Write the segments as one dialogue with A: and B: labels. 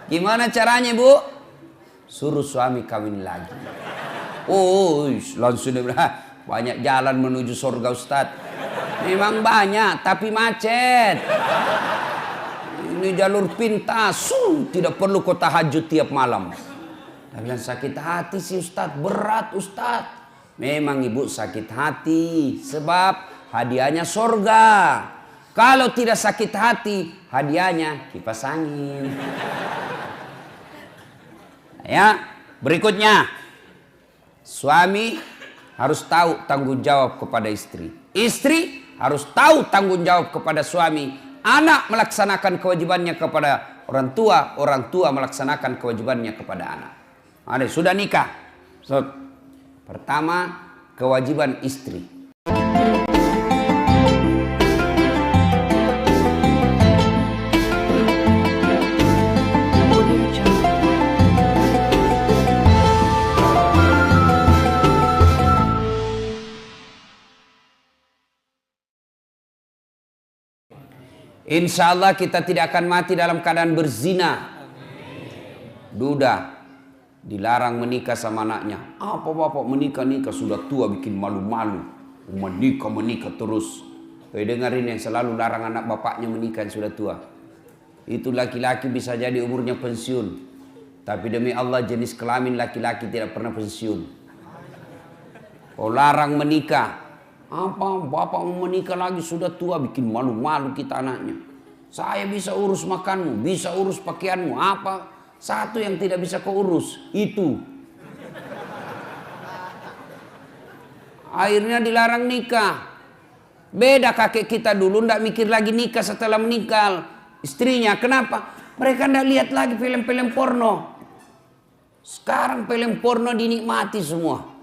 A: Gimana caranya, Bu? Suruh suami kawin lagi. Oh, langsung dia bilang, banyak jalan menuju surga Ustaz. Memang banyak, tapi macet. Ini jalur pintas, tidak perlu kau tahajud tiap malam. Dia bilang, sakit hati sih Ustaz, berat Ustaz. Memang ibu sakit hati, sebab hadiahnya surga. Kalau tidak sakit hati, hadiahnya kipas angin. Ya, berikutnya, suami harus tahu tanggung jawab kepada istri. Istri harus tahu tanggung jawab kepada suami. Anak melaksanakan kewajibannya kepada orang tua melaksanakan kewajibannya kepada anak. Ada sudah nikah. So, pertama, kewajiban istri. Insya Allah kita tidak akan mati dalam keadaan berzina. Duda dilarang menikah sama anaknya. Apa bapak menikah sudah tua bikin malu-malu. Menikah terus. Dengarin yang selalu larang anak bapaknya menikah yang sudah tua. Itu laki-laki bisa jadi umurnya pensiun. Tapi demi Allah jenis kelamin laki-laki tidak pernah pensiun. Kau larang menikah. Apa bapak mau menikah lagi sudah tua bikin malu-malu kita anaknya. Saya bisa urus makanmu, bisa urus pakaianmu. Apa satu yang tidak bisa kau urus itu. Akhirnya dilarang nikah. Beda kakek kita dulu ndak mikir lagi nikah setelah meninggal istrinya. Kenapa? Mereka ndak lihat lagi film-film porno. Sekarang film porno dinikmati semua.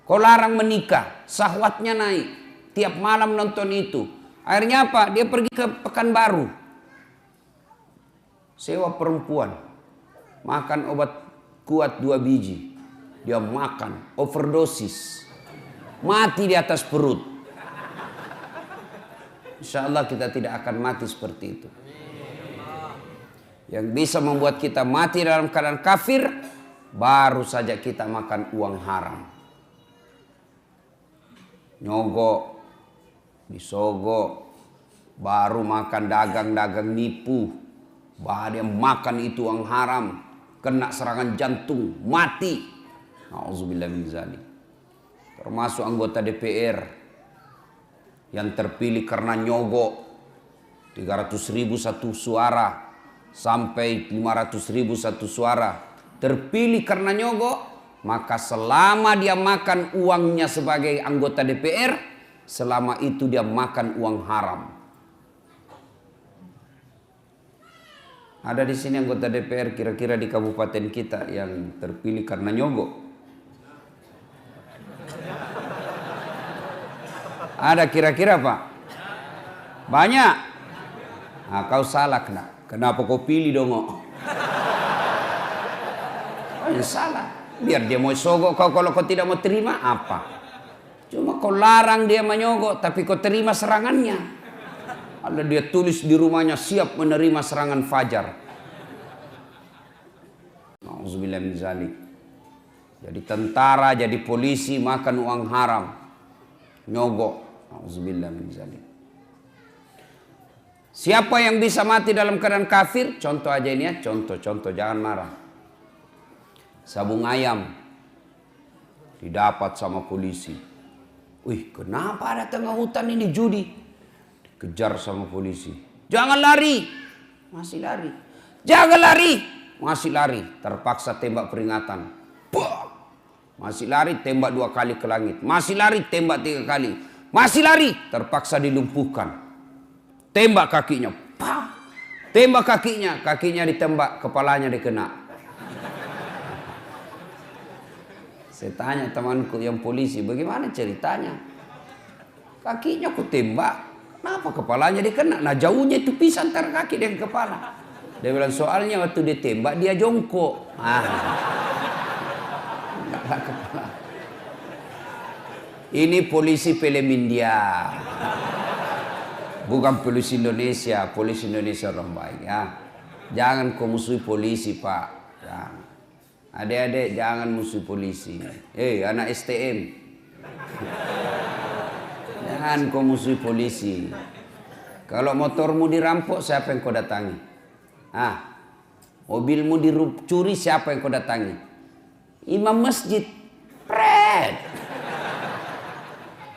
A: Kau larang menikah, syahwatnya naik. Tiap malam nonton itu. Akhirnya apa? Dia pergi ke Pekanbaru. Sewa perempuan. Makan obat kuat 2 biji. Dia makan, overdosis. Mati di atas perut. Insya Allah kita tidak akan mati seperti itu. Yang bisa membuat kita mati dalam keadaan kafir, baru saja kita makan uang haram. Nyogok, disogok, baru makan dagang-dagang nipu, baru dia makan itu uang haram, kena serangan jantung, mati. Nauzubillah min dzalik. Termasuk anggota DPR yang terpilih karena nyogok 300.000 satu suara sampai 500.000 satu suara, terpilih karena nyogok. Maka selama dia makan uangnya sebagai anggota DPR, selama itu dia makan uang haram. Ada di sini anggota DPR kira-kira di kabupaten kita yang terpilih karena nyogok? Ada kira-kira Pak? Banyak? Nah, kau salah kenapa kau pilih dong? Oh, ya salah. Biar dia mau sogok kau, kalau kau tidak mau terima apa? Cuma kau larang dia menyogok, tapi kau terima serangannya. Ada dia tulis di rumahnya siap menerima serangan fajar. Nauzubillah min dzalik. Jadi tentara, jadi polisi makan uang haram. Nyogok. Nauzubillah min dzalik. Siapa yang bisa mati dalam keadaan kafir? Contoh aja ini ya, contoh jangan marah. Sabung ayam didapat sama polisi. Wih, kenapa ada tengah hutan ini judi? Dikejar sama polisi. Jangan lari. Masih lari. Jangan lari. Masih lari. Terpaksa tembak peringatan. Bam. Masih lari, tembak 2 kali ke langit. Masih lari, tembak 3 kali. Masih lari, terpaksa dilumpuhkan. Tembak kakinya. Pam. Tembak kakinya ditembak, kepalanya dikena. Saya tanya temanku yang polisi, bagaimana ceritanya? Kakinya ku tembak, kenapa kepalanya dikena? Nah jauhnya itu pisah antara kaki dan kepala. Dia bilang soalnya waktu ditembak dia jongkok. Ini polisi film India, bukan polisi Indonesia. Polisi Indonesia orang baik ya. Jangan kau musuhi polisi, Pak. Jangan. Adik-adik jangan musuhi polisi. Anak STM. Jangan kau musuhi polisi. Kalau motormu dirampok, siapa yang kau datangi? Mobilmu dicuri, siapa yang kau datangi? Imam masjid. Pret.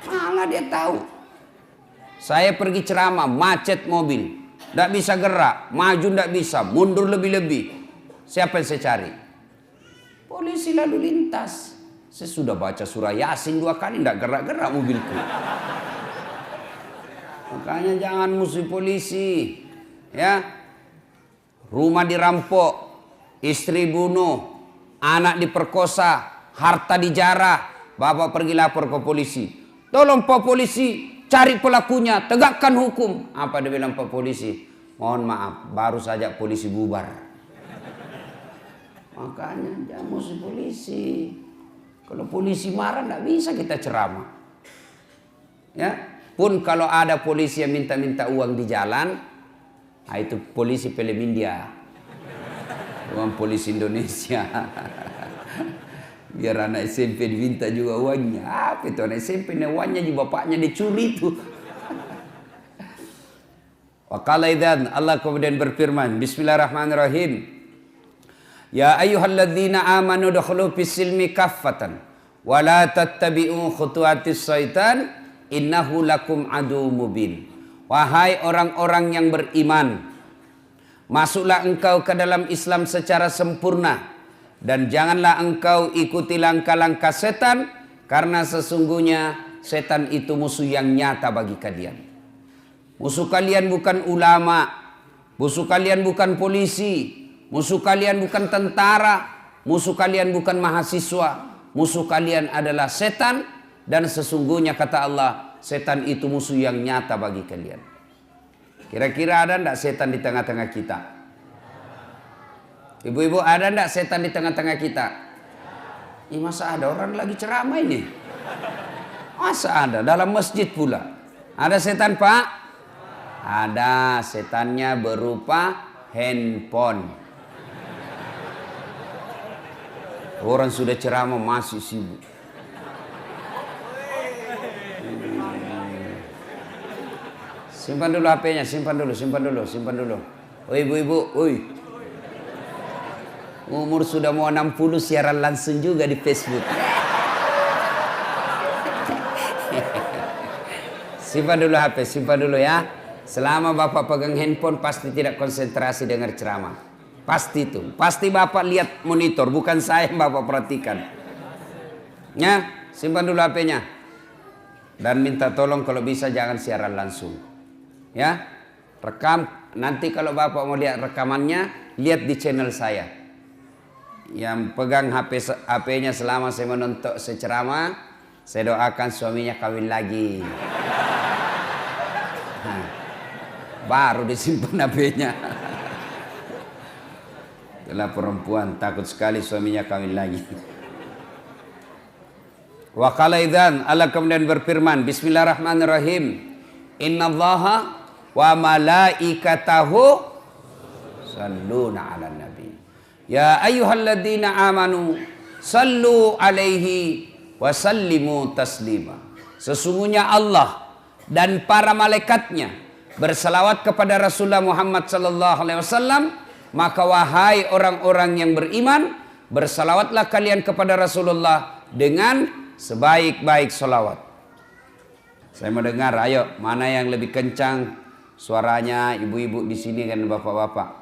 A: Malah dia tahu. Saya pergi ceramah, macet mobil. Tidak bisa gerak, maju tidak bisa, mundur lebih-lebih. Siapa yang saya cari? Polisi lalu lintas. Saya sudah baca surah Yasin 2 kali, tidak gerak-gerak mobilku. Makanya jangan musuh polisi. Ya, rumah dirampok, istri bunuh, anak diperkosa, harta dijarah. Bapak pergi lapor ke polisi. Tolong Pak Polisi, cari pelakunya, tegakkan hukum. Apa dia bilang Pak Polisi? Mohon maaf, baru saja polisi bubar. Makanya jangan musuh polisi. Kalau polisi marah tidak bisa kita ceramah. Ya, pun kalau ada polisi yang minta-minta uang di jalan, itu polisi film India, bukan polisi Indonesia. Biar anak SMP diminta juga uangnya. Apa itu anak SMP uangnya di bapaknya dicuri itu. Waqala idzan, Allah kemudian berfirman, Bismillahirrahmanirrahim. Ya ayyuhalladzina amanu dukhulu fis-silmi kaffatan wa la tattabi'u khutuwatis syaitan innahu lakum aduwwum mubin. Wahai orang-orang yang beriman, masuklah engkau ke dalam Islam secara sempurna. Dan janganlah engkau ikuti langkah-langkah setan, karena sesungguhnya setan itu musuh yang nyata bagi kalian. Musuh kalian bukan ulama, musuh kalian bukan polisi, musuh kalian bukan tentara, musuh kalian bukan mahasiswa, musuh kalian adalah setan. Dan sesungguhnya kata Allah, setan itu musuh yang nyata bagi kalian. Kira-kira ada enggak setan di tengah-tengah kita? Ibu-ibu, ada enggak setan di tengah-tengah kita? Masa ada orang lagi ceramah ini? Masa ada? Dalam masjid pula. Ada setan, Pak? Ada, setannya berupa handphone. Orang sudah ceramah masih sibuk. Simpan dulu HP-nya, simpan dulu. Oi ibu-ibu, oi. Umur sudah mau 60 siaran langsung juga di Facebook. Simpan dulu HP, simpan dulu ya. Selama Bapak pegang handphone pasti tidak konsentrasi dengar ceramah. Pasti itu. Pasti Bapak lihat monitor, bukan saya yang Bapak perhatikan. Ya, simpan dulu HP-nya. Dan minta tolong kalau bisa jangan siaran langsung. Ya, rekam. Nanti kalau Bapak mau lihat rekamannya, lihat di channel saya. Yang pegang HP-nya selama saya menonton ceramah, saya doakan suaminya kawin lagi. Nah, baru disimpan HP-nya. Itulah perempuan takut sekali suaminya kawin lagi. Wa qala idzan, Allah kemudian berfirman, Bismillahirrahmanirrahim. Innallaha wa malaikatahu salluna 'alan nabi. Ya ayyuhalladzina amanu sallu alaihi wa sallimu taslima. Sesungguhnya Allah dan para malaikatnya berselawat kepada Rasulullah Muhammad sallallahu alaihi wasallam, maka wahai orang-orang yang beriman, berselawatlah kalian kepada Rasulullah dengan sebaik-baik selawat. Saya mau dengar, ayo, mana yang lebih kencang suaranya ibu-ibu di sini kan bapak-bapak.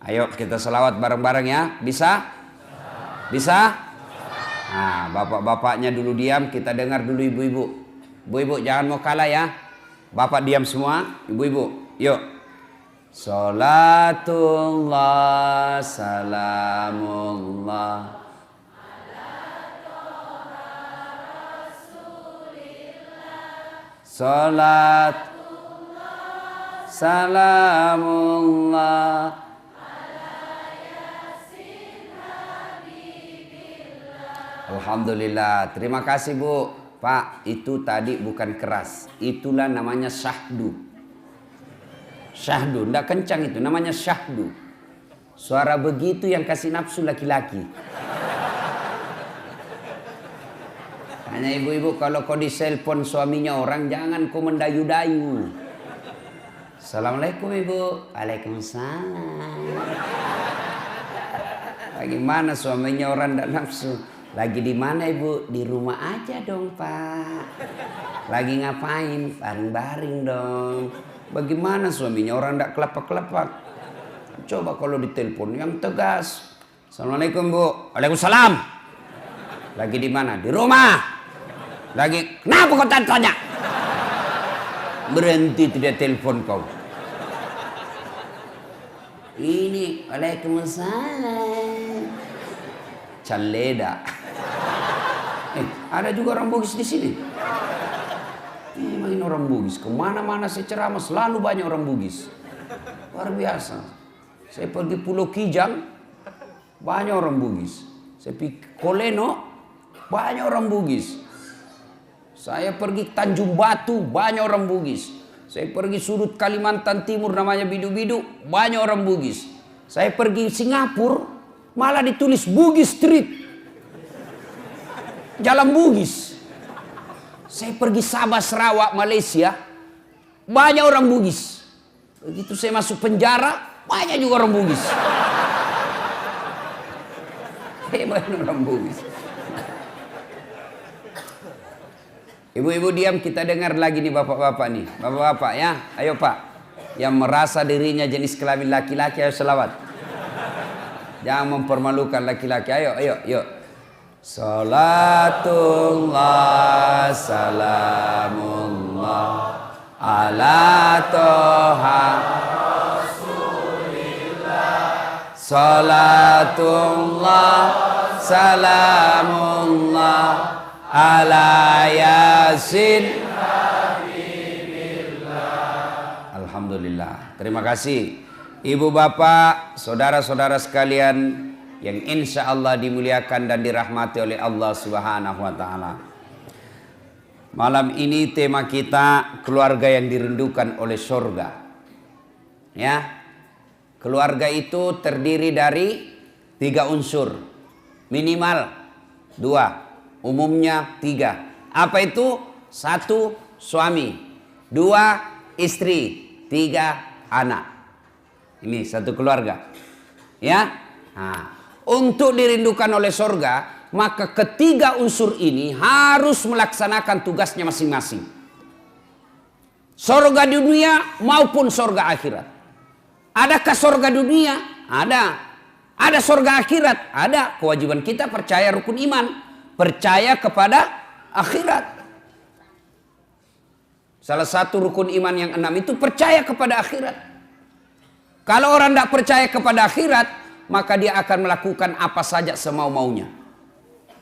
A: Ayo kita selawat bareng-bareng ya. Bisa? Bisa? Nah, bapak-bapaknya dulu diam, kita dengar dulu ibu-ibu. Ibu-ibu jangan mau kalah ya. Bapak diam semua, ibu-ibu. Yuk. Salatullah salamullah salat salamullah. Alhamdulillah, terima kasih Bu. Pak, itu tadi bukan keras. Itulah namanya syahdu. Syahdu, tidak kencang itu, namanya syahdu. Suara begitu yang kasih nafsu laki-laki. Hanya ibu-ibu kalau kau diselpon suaminya orang, jangan kau mendayu-dayu. Assalamualaikum ibu. Waalaikumsalam. Bagaimana suaminya orang tidak nafsu? Lagi di mana ibu? Di rumah aja dong pak. Lagi ngapain? Baring-baring dong. Bagaimana suaminya orang tidak kelapak-kelapak? Coba kalau ditelepon yang tegas. Assalamualaikum bu. Waalaikumsalam. Lagi di mana? Di rumah. Lagi, kenapa kau tanya? Berhenti tidak telepon kau. Ini, waalaikumsalam. Caleda. Ada juga orang Bugis di sini. Emang ini orang Bugis. Kemana-mana saya ceramah selalu banyak orang Bugis. Luar biasa. Saya pergi Pulau Kijang, banyak orang Bugis. Saya pergi Koleno, banyak orang Bugis. Saya pergi Tanjung Batu, banyak orang Bugis. Saya pergi sudut Kalimantan Timur namanya Bidu-Bidu, banyak orang Bugis. Saya pergi Singapura, malah ditulis Bugis Street. Jalan Bugis. Saya pergi Sabah Sarawak Malaysia, banyak orang Bugis. Begitu saya masuk penjara, banyak juga orang Bugis. Banyak orang Bugis. Ibu-ibu diam, kita dengar lagi nih bapak-bapak nih. Bapak-bapak ya, ayo pak. Yang merasa dirinya jenis kelamin laki-laki, ayo selawat. Jangan mempermalukan laki-laki, ayo, ayo, yuk. Salatullah, salamullah, ala toha Rasulillah. Salatullah, salamullah, ala yasin habibillah. Alhamdulillah. Terima kasih ibu bapak, saudara-saudara sekalian yang insya Allah dimuliakan dan dirahmati oleh Allah Subhanahu wa ta'ala. Malam ini tema kita keluarga yang dirindukan oleh surga. Ya, keluarga itu terdiri dari 3 unsur, minimal 2. Umumnya 3. Apa itu? 1 suami, 2 istri, 3 anak. Ini satu keluarga. Ya. Nah, untuk dirindukan oleh surga, maka ketiga unsur ini harus melaksanakan tugasnya masing-masing. Surga dunia maupun surga akhirat. Adakah surga dunia? Ada. Ada surga akhirat? Ada. Kewajiban kita percaya rukun iman. Percaya kepada akhirat. Salah satu rukun iman yang 6 itu percaya kepada akhirat. Kalau orang tidak percaya kepada akhirat, maka dia akan melakukan apa saja semau-maunya.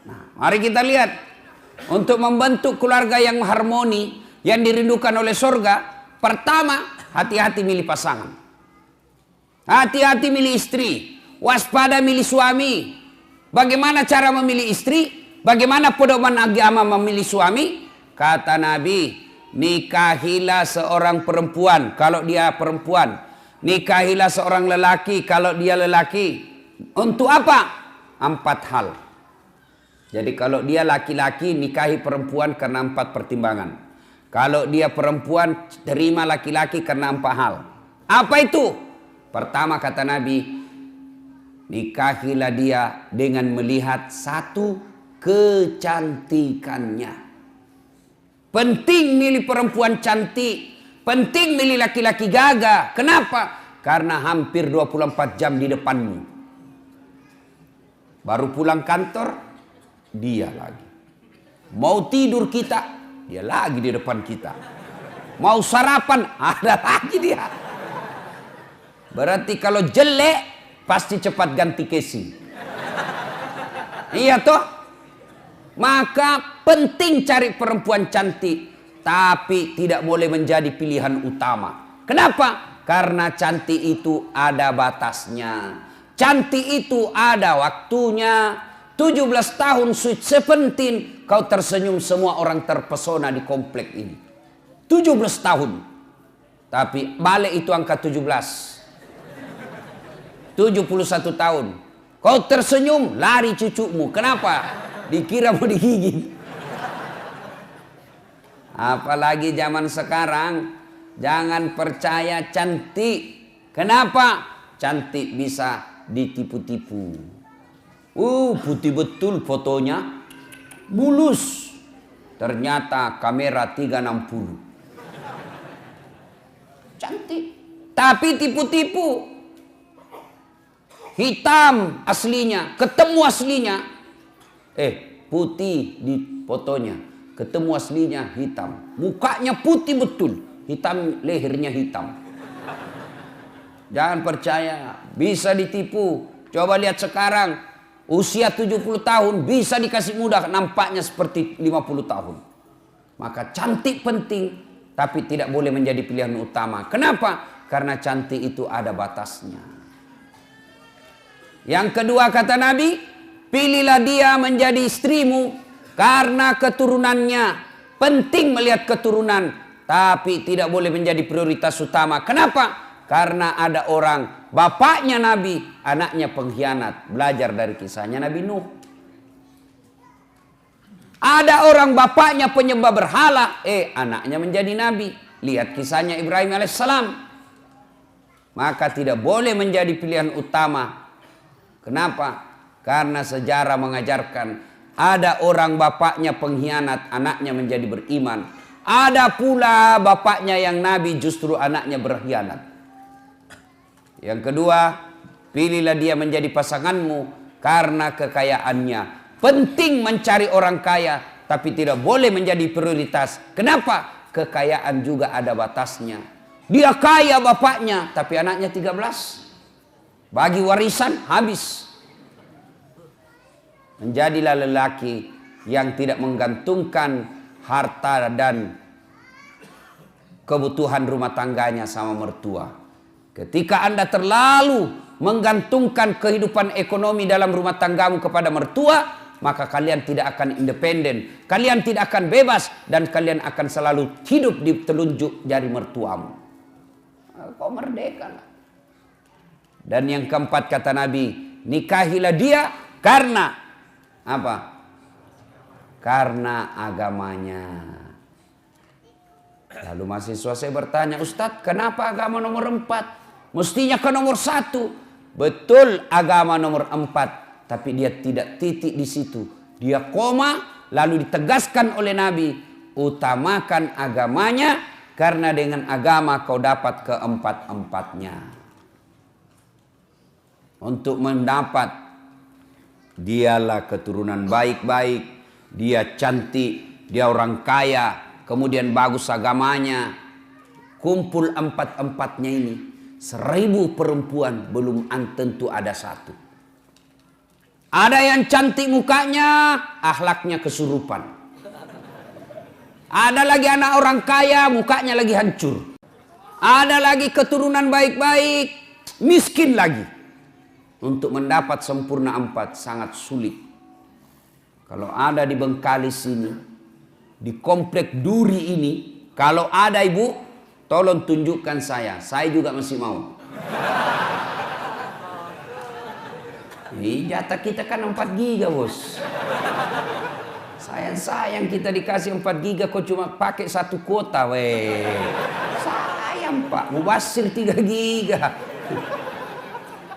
A: Nah, mari kita lihat. Untuk membentuk keluarga yang harmoni, yang dirindukan oleh surga, pertama, hati-hati milih pasangan. Hati-hati milih istri. Waspada milih suami. Bagaimana cara memilih istri? Bagaimana pedoman agama memilih suami? Kata Nabi, nikahilah seorang perempuan kalau dia perempuan. Nikahilah seorang lelaki kalau dia lelaki. Untuk apa? 4 hal. Jadi kalau dia laki-laki, nikahi perempuan karena 4 pertimbangan. Kalau dia perempuan, terima laki-laki karena 4 hal. Apa itu? Pertama kata Nabi, nikahilah dia dengan melihat 1, kecantikannya. Penting milih perempuan cantik. Penting milih laki-laki gagah. Kenapa? Karena hampir 24 jam di depanmu. Baru pulang kantor, dia lagi. Mau tidur kita, dia lagi di depan kita. Mau sarapan, ada lagi dia. Berarti kalau jelek, pasti cepat ganti casing. Iya toh? Maka penting cari perempuan cantik, tapi tidak boleh menjadi pilihan utama. Kenapa? Karena cantik itu ada batasnya. Cantik itu ada waktunya. 17 tahun sweet 17, kau tersenyum, semua orang terpesona di komplek ini. 17 tahun. Tapi balik itu angka 17. 71 tahun. Kau tersenyum, lari cucumu. Kenapa? Dikira mau digigit. Apalagi zaman sekarang, jangan percaya cantik. Kenapa? Cantik bisa ditipu-tipu. Putih betul fotonya, mulus. Ternyata kamera 360. Cantik, tapi tipu-tipu. Hitam aslinya, ketemu aslinya. Putih di fotonya, ketemu aslinya hitam. Mukanya putih betul, hitam, lehernya hitam. Jangan percaya, bisa ditipu. Coba lihat sekarang, usia 70 tahun bisa dikasih mudah, nampaknya seperti 50 tahun. Maka cantik penting, tapi tidak boleh menjadi pilihan utama. Kenapa? Karena cantik itu ada batasnya. Yang kedua kata Nabi, pilihlah dia menjadi istrimu karena keturunannya. Penting melihat keturunan, tapi tidak boleh menjadi prioritas utama. Kenapa? Karena ada orang, bapaknya Nabi, anaknya pengkhianat. Belajar dari kisahnya Nabi Nuh. Ada orang bapaknya penyembah berhala, anaknya menjadi Nabi. Lihat kisahnya Ibrahim alaihissalam. Maka tidak boleh menjadi pilihan utama. Kenapa? Karena sejarah mengajarkan ada orang bapaknya pengkhianat, anaknya menjadi beriman. Ada pula bapaknya yang Nabi, justru anaknya berkhianat. Yang kedua, pilihlah dia menjadi pasanganmu karena kekayaannya. Penting mencari orang kaya, tapi tidak boleh menjadi prioritas. Kenapa? Kekayaan juga ada batasnya. Dia kaya bapaknya, tapi anaknya 13. Bagi warisan habis. Menjadilah lelaki yang tidak menggantungkan harta dan kebutuhan rumah tangganya sama mertua. Ketika Anda terlalu menggantungkan kehidupan ekonomi dalam rumah tanggamu kepada mertua, maka kalian tidak akan independen, kalian tidak akan bebas, dan kalian akan selalu hidup di telunjuk jari mertuamu. Kau merdeka lah. Dan yang keempat kata Nabi, nikahilah dia karena apa? Karena agamanya. Lalu mahasiswa saya bertanya, Ustadz, kenapa agama nomor 4? Mestinya ke nomor 1. Betul, agama nomor 4, tapi dia tidak titik di situ. Dia koma, lalu ditegaskan oleh Nabi, utamakan agamanya, karena dengan agama kau dapat keempat-empatnya. Untuk mendapat, dialah keturunan baik-baik, dia cantik, dia orang kaya, kemudian bagus agamanya. Kumpul empat-empatnya ini, 1000 perempuan belum tentu ada 1. Ada yang cantik mukanya, akhlaknya kesurupan. Ada lagi anak orang kaya, mukanya lagi hancur. Ada lagi keturunan baik-baik, miskin lagi. Untuk mendapat sempurna 4 sangat sulit. Kalau ada di Bengkalis ini, di komplek Duri ini, kalau ada ibu, tolong tunjukkan saya juga masih mau. Jatah kita kan 4 giga bos. Sayang kita dikasih 4 giga, kok cuma pakai 1 kuota weh. Sayang pak, mubasir 3 giga.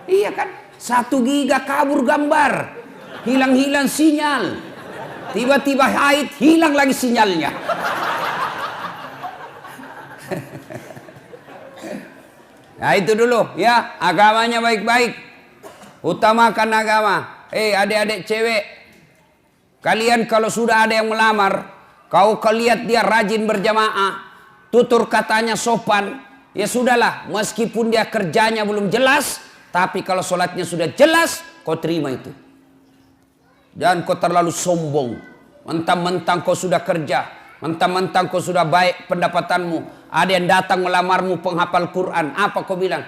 A: Iya kan? 1 giga kabur gambar, hilang-hilang sinyal, tiba-tiba haid, hilang lagi sinyalnya. Nah itu dulu ya, agamanya baik-baik, utamakan agama. Adik-adik cewek, kalian kalau sudah ada yang melamar, kau lihat dia rajin berjamaah, tutur katanya sopan, ya sudahlah, meskipun dia kerjanya belum jelas, tapi kalau sholatnya sudah jelas, kau terima itu. Jangan kau terlalu sombong. Mentang-mentang kau sudah kerja, mentang-mentang kau sudah baik pendapatanmu, ada yang datang melamarmu penghafal Quran, apa kau bilang?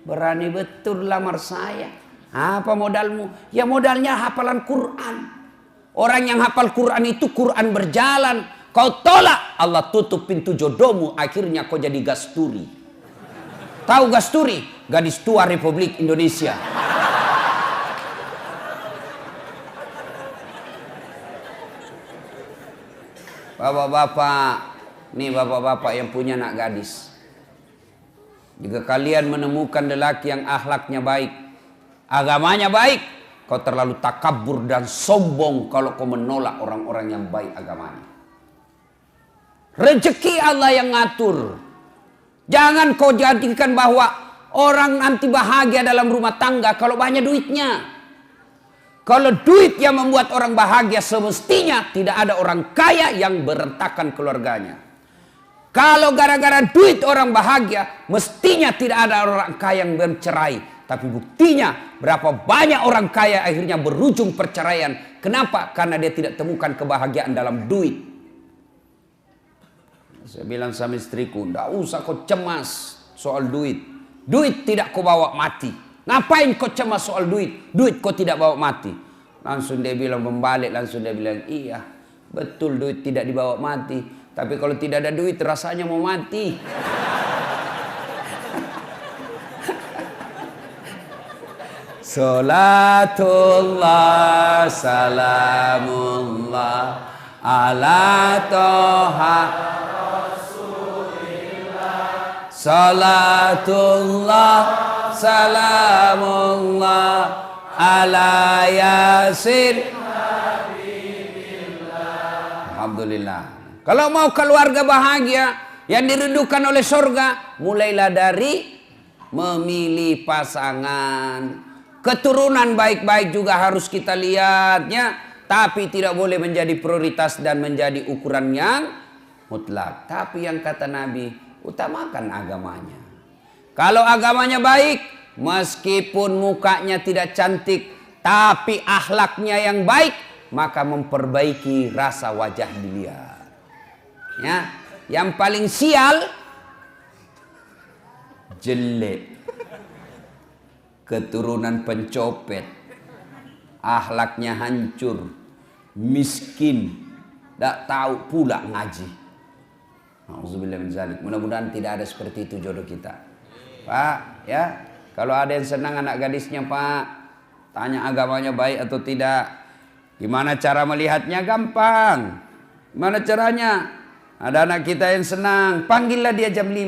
A: Berani betul lamar saya. Apa modalmu? Ya modalnya hafalan Quran. Orang yang hafal Quran itu Quran berjalan. Kau tolak, Allah tutup pintu jodohmu, akhirnya kau jadi gasturi. Tahu gasturi? gadis tua Republik Indonesia. Bapak-bapak, nih bapak-bapak yang punya anak gadis. Jika kalian menemukan lelaki yang akhlaknya baik, agamanya baik, kau terlalu takabur dan sombong kalau kau menolak orang-orang yang baik agamanya. Rezeki Allah yang ngatur. Jangan kau jadikan bahwa orang nanti bahagia dalam rumah tangga kalau banyak duitnya. Kalau duit yang membuat orang bahagia, semestinya tidak ada orang kaya yang berantakan keluarganya. Kalau gara-gara duit orang bahagia, mestinya tidak ada orang kaya yang bercerai. Tapi buktinya berapa banyak orang kaya akhirnya berujung perceraian. Kenapa? Karena dia tidak temukan kebahagiaan dalam duit. Saya bilang sama istriku, tidak usah kau cemas soal duit. Duit tidak kau bawa mati. Ngapain kau cemas soal duit? Duit kau tidak bawa mati. Langsung dia bilang membalik, langsung dia bilang, iya betul duit tidak dibawa mati. Tapi kalau tidak ada duit rasanya mau mati. Salatullah salamullah ala toha Rasulillah. Salatullah salamullah ala yasin. Alhamdulillah. Kalau mau keluarga bahagia yang dirindukan oleh surga, mulailah dari memilih pasangan. Keturunan baik-baik juga harus kita lihatnya, tapi tidak boleh menjadi prioritas dan menjadi ukuran yang mutlak. Tapi yang kata Nabi, utamakan agamanya. Kalau agamanya baik, meskipun mukanya tidak cantik, tapi akhlaknya yang baik, maka memperbaiki rasa wajah dilihat. Ya, yang paling sial jelek, keturunan pencopet, akhlaknya hancur, miskin, tak tahu pula ngaji. Auzubillah min zalik. Mudah-mudahan tidak ada seperti itu jodoh kita. Pak, ya, kalau ada yang senang anak gadisnya, Pak, tanya agamanya baik atau tidak. Gimana cara melihatnya? Gampang. Gimana caranya? Ada anak kita yang senang, panggillah dia jam 5.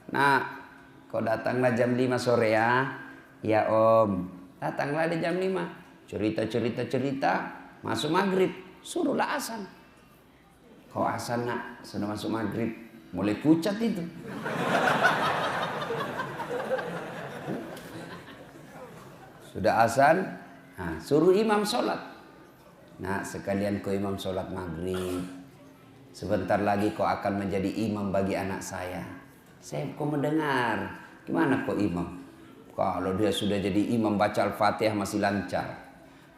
A: Nah, kau datanglah jam 5 sore ya. Ya om, datanglah dia jam 5. Cerita, masuk maghrib, suruhlah asan. Kau asan nak, sudah masuk maghrib, mulai pucat itu. Sudah asan, nah, suruh imam sholat. Nah, sekalian kau imam sholat maghrib. Sebentar lagi kau akan menjadi imam bagi anak saya. Saya kau mendengar. Gimana kau imam? Kalau dia sudah jadi imam baca Al-Fatihah masih lancar.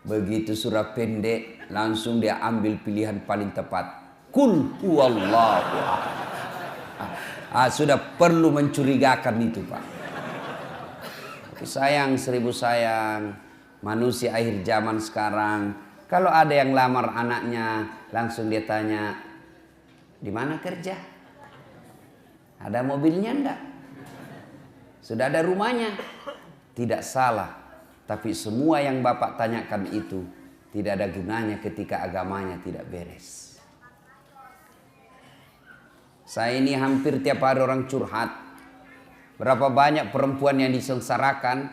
A: Begitu surah pendek, langsung dia ambil pilihan paling tepat. Qul huwallahu ahad. Sudah perlu mencurigakan itu, Pak. Tapi sayang, seribu sayang, manusia akhir zaman sekarang, kalau ada yang lamar anaknya, langsung dia tanya, di mana kerja? Ada mobilnya enggak? Sudah ada rumahnya? Tidak salah. Tapi semua yang Bapak tanyakan itu tidak ada gunanya ketika agamanya tidak beres. Saya ini hampir tiap hari orang curhat. Berapa banyak perempuan yang disengsarakan.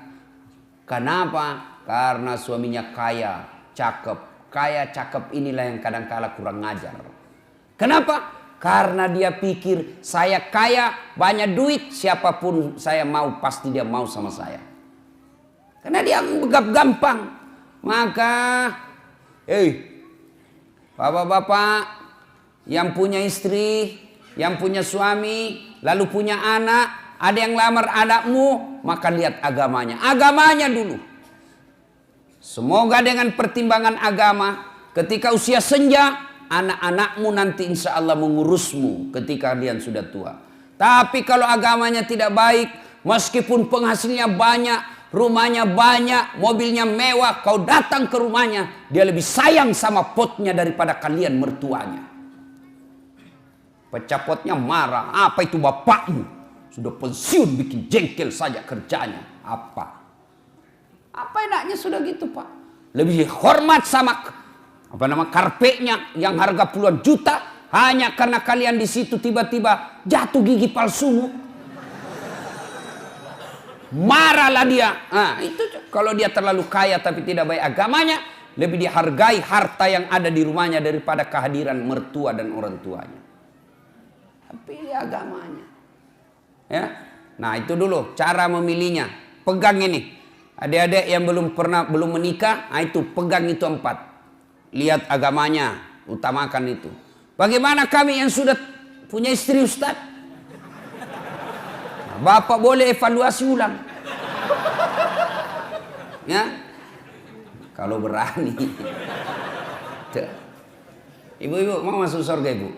A: Kenapa? Karena suaminya kaya, cakep. Kaya, cakep inilah yang kadang-kala kurang ngajar. Kenapa? Karena dia pikir saya kaya, banyak duit, siapapun saya mau pasti dia mau sama saya. Karena dia anggap gampang. Maka, bapak-bapak yang punya istri, yang punya suami, lalu punya anak, ada yang lamar anakmu, maka lihat agamanya. Agamanya dulu. Semoga dengan pertimbangan agama, ketika usia senja, anak-anakmu nanti insya Allah mengurusmu ketika kalian sudah tua. Tapi kalau agamanya tidak baik, meskipun penghasilnya banyak, rumahnya banyak, mobilnya mewah, kau datang ke rumahnya, dia lebih sayang sama potnya daripada kalian mertuanya. Pecah potnya marah, apa itu bapakmu? sudah pensiun bikin jengkel saja kerjanya. Apa enaknya sudah gitu Pak? Lebih hormat sama karpetnya yang harga puluhan juta, hanya karena kalian di situ tiba-tiba jatuh gigi palsumu. Marahlah dia. Nah, itu kalau dia terlalu kaya tapi tidak baik agamanya, lebih dihargai harta yang ada di rumahnya daripada kehadiran mertua dan orang tuanya. Pilih agamanya. Ya. Nah, itu dulu cara memilihnya. Pegang ini. Adik-adik yang belum menikah, itu pegang itu 4. Lihat agamanya, utamakan itu. Bagaimana kami yang sudah punya istri Ustaz? Bapak boleh evaluasi ulang. Ya. Kalau berani. Ibu-ibu mau masuk surga, Ibu?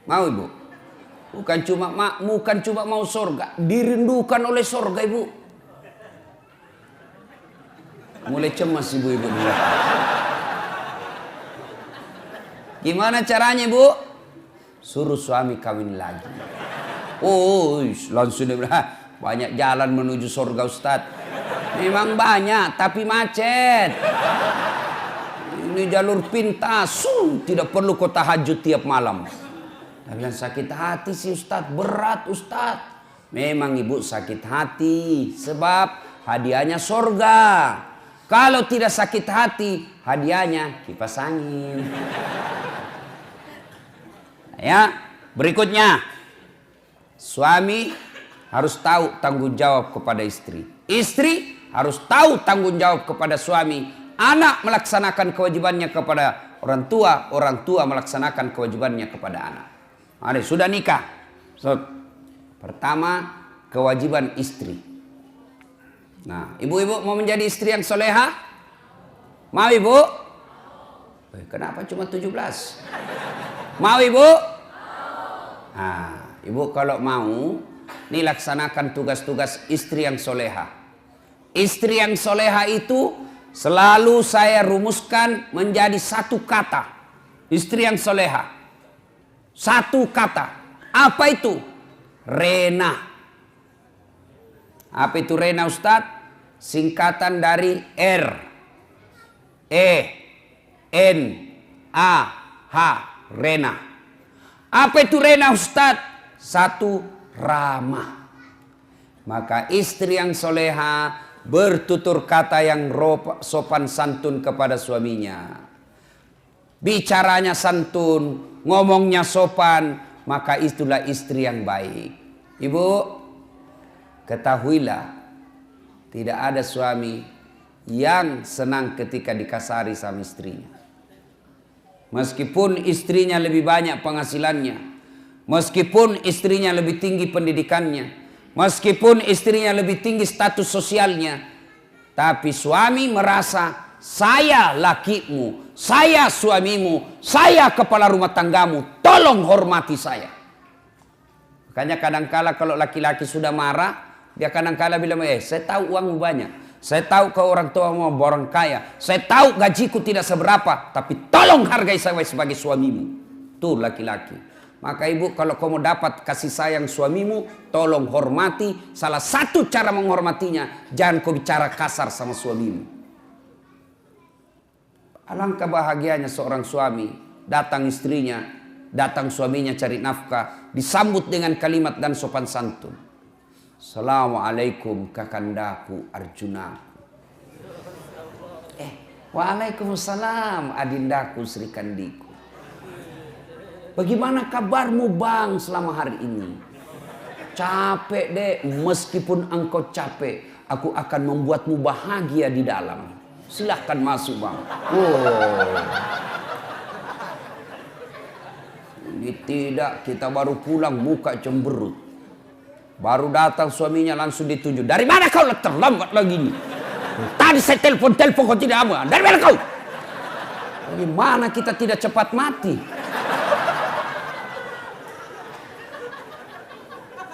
A: Mau, Ibu? Bukan cuma mau surga, dirindukan oleh surga, Ibu. Mulai cemas ibu-ibu dulu. Gimana caranya, Ibu? Suruh suami kawin lagi. Oh, langsung dia bilang, banyak jalan menuju surga Ustaz. Memang banyak, tapi macet. Ini jalur pintas, tidak perlu kau tahajud tiap malam. Dia bilang, sakit hati sih Ustaz, berat Ustaz. Memang Ibu sakit hati, sebab hadiahnya surga. Kalau tidak sakit hati, hadiahnya kipas angin. Ya, berikutnya. Suami harus tahu tanggung jawab kepada istri. Istri harus tahu tanggung jawab kepada suami. Anak melaksanakan kewajibannya kepada orang tua. Orang tua melaksanakan kewajibannya kepada anak. Mari, sudah nikah. Pertama, kewajiban istri. Nah, ibu-ibu mau menjadi istri yang soleha? Mau, Ibu? Kenapa cuma 17? Mau, Ibu? Nah, Ibu kalau mau, nih laksanakan tugas-tugas istri yang soleha. Istri yang soleha itu selalu saya rumuskan menjadi satu kata. Istri yang soleha. Satu kata. Apa itu? Rena. Apa itu Rena, Ustadz? Singkatan dari R, E, N, A, H. Rena. Apa itu Rena, Ustadz? Satu, ramah. Maka istri yang soleha bertutur kata yang sopan santun kepada suaminya. Bicaranya santun, ngomongnya sopan, maka itulah istri yang baik. Ibu, ketahuilah, tidak ada suami yang senang ketika dikasari sama istrinya. Meskipun istrinya lebih banyak penghasilannya, meskipun istrinya lebih tinggi pendidikannya, meskipun istrinya lebih tinggi status sosialnya, tapi suami merasa saya lakimu, saya suamimu, saya kepala rumah tanggamu, tolong hormati saya. Makanya kadangkala kalau laki-laki sudah marah, dia kadangkala bilang, saya tahu uangmu banyak, saya tahu kau orang tua mau orang kaya, saya tahu gajiku tidak seberapa, tapi tolong hargai saya sebagai suamimu. Tuh laki-laki. Maka ibu, kalau kamu dapat kasih sayang suamimu, tolong hormati. Salah satu cara menghormatinya, jangan kau bicara kasar sama suamimu. Alangkah bahagianya seorang suami, datang istrinya, datang suaminya cari nafkah, disambut dengan kalimat dan sopan santun. Assalamualaikum kakandaku Arjunaku. Waalaikumsalam adindaku Sri Kandiku. Bagaimana kabarmu bang selama hari ini? Capek deh, meskipun engkau capek, aku akan membuatmu bahagia di dalam. Silahkan masuk bang. Ini tidak, kita baru pulang muka cemberut. Baru datang suaminya langsung dituju. Dari mana kau terlambat lagi nih? Tadi saya telepon kau tidak apa. Dari mana kau? Bagaimana kita tidak cepat mati?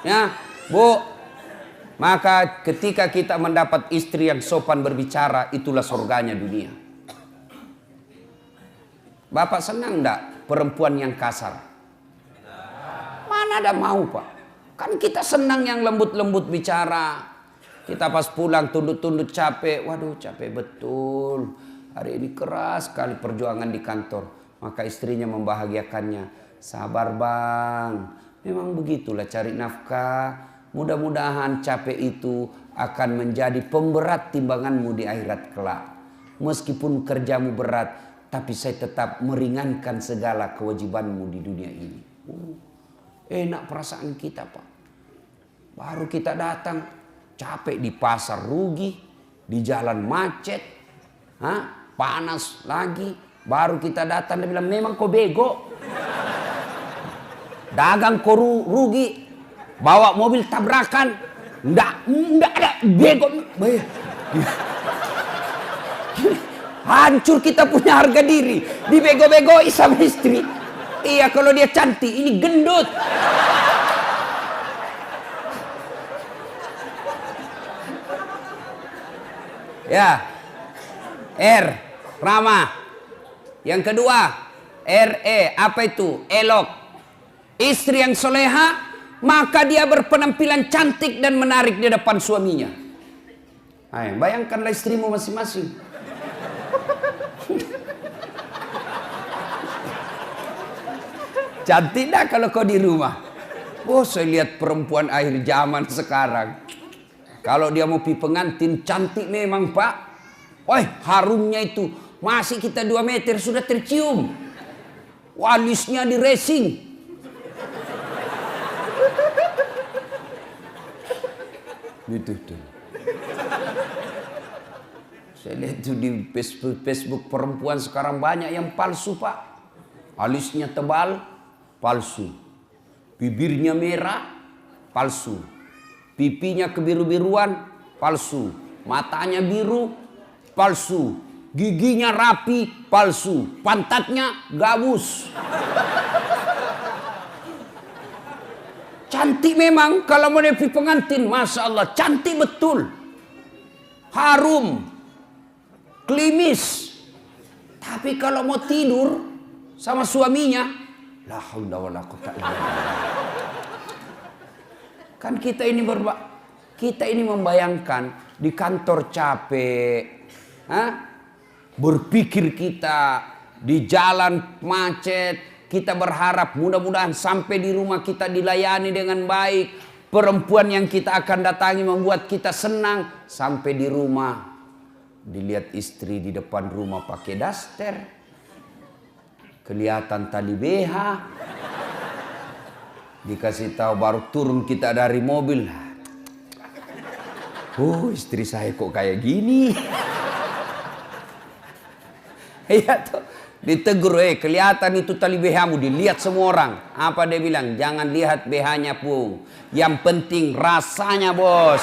A: Ya, Bu. Maka ketika kita mendapat istri yang sopan berbicara, itulah surganya dunia. Bapak senang enggak perempuan yang kasar? Mana ada mau, Pak? Kan kita senang yang lembut-lembut bicara. Kita pas pulang tunduk-tunduk capek. Waduh capek betul. Hari ini keras sekali perjuangan di kantor. Maka istrinya membahagiakannya. Sabar bang. Memang begitulah cari nafkah. Mudah-mudahan capek itu akan menjadi pemberat timbanganmu di akhirat kelak. Meskipun kerjamu berat, tapi saya tetap meringankan segala kewajibanmu di dunia ini. Enak perasaan kita Pak. Baru kita datang, capek di pasar rugi, di jalan macet, panas lagi. Baru kita datang, dia bilang memang kau bego. Dagang kau rugi, bawa mobil tabrakan. Enggak ada bego. Hancur kita punya harga diri. Dibego-begoi sama istri. Iya kalau dia cantik, ini gendut. Ya. R. Ramah. Yang kedua. RE. Apa itu? Elok. Istri yang soleha, maka dia berpenampilan cantik dan menarik di depan suaminya. Ayo, bayangkanlah istrimu masing-masing. Cantik dah kalau kau di rumah. Oh, saya lihat perempuan akhir zaman sekarang. Kalau dia mau pi pengantin, cantik memang Pak. Woi, harumnya itu masih kita 2 meter sudah tercium. Walisnya di racing. Gitu tuh. Saya lihat tuh di Facebook perempuan sekarang banyak yang palsu Pak. Alisnya tebal, palsu. Bibirnya merah, palsu. Pipinya kebiru-biruan, palsu. Matanya biru, palsu. Giginya rapi, palsu. Pantatnya gabus. Cantik memang kalau mau nepi pengantin, Masya Allah, cantik betul. Harum, klimis. Tapi kalau mau tidur sama suaminya, la haula wala quwwata illa billah. Kan kita ini membayangkan di kantor capek, berpikir kita di jalan macet. Kita berharap mudah-mudahan sampai di rumah kita dilayani dengan baik. Perempuan yang kita akan datangi membuat kita senang. Sampai di rumah dilihat istri di depan rumah pakai daster. Kelihatan tali BH. Dikasih tahu baru turun kita dari mobil. Oh, istri saya kok kayak gini. Iya tuh. Ditegur, kelihatan itu tali BH-mu, dilihat semua orang. Apa dia bilang? Jangan lihat BH-nya pun. Yang penting rasanya bos.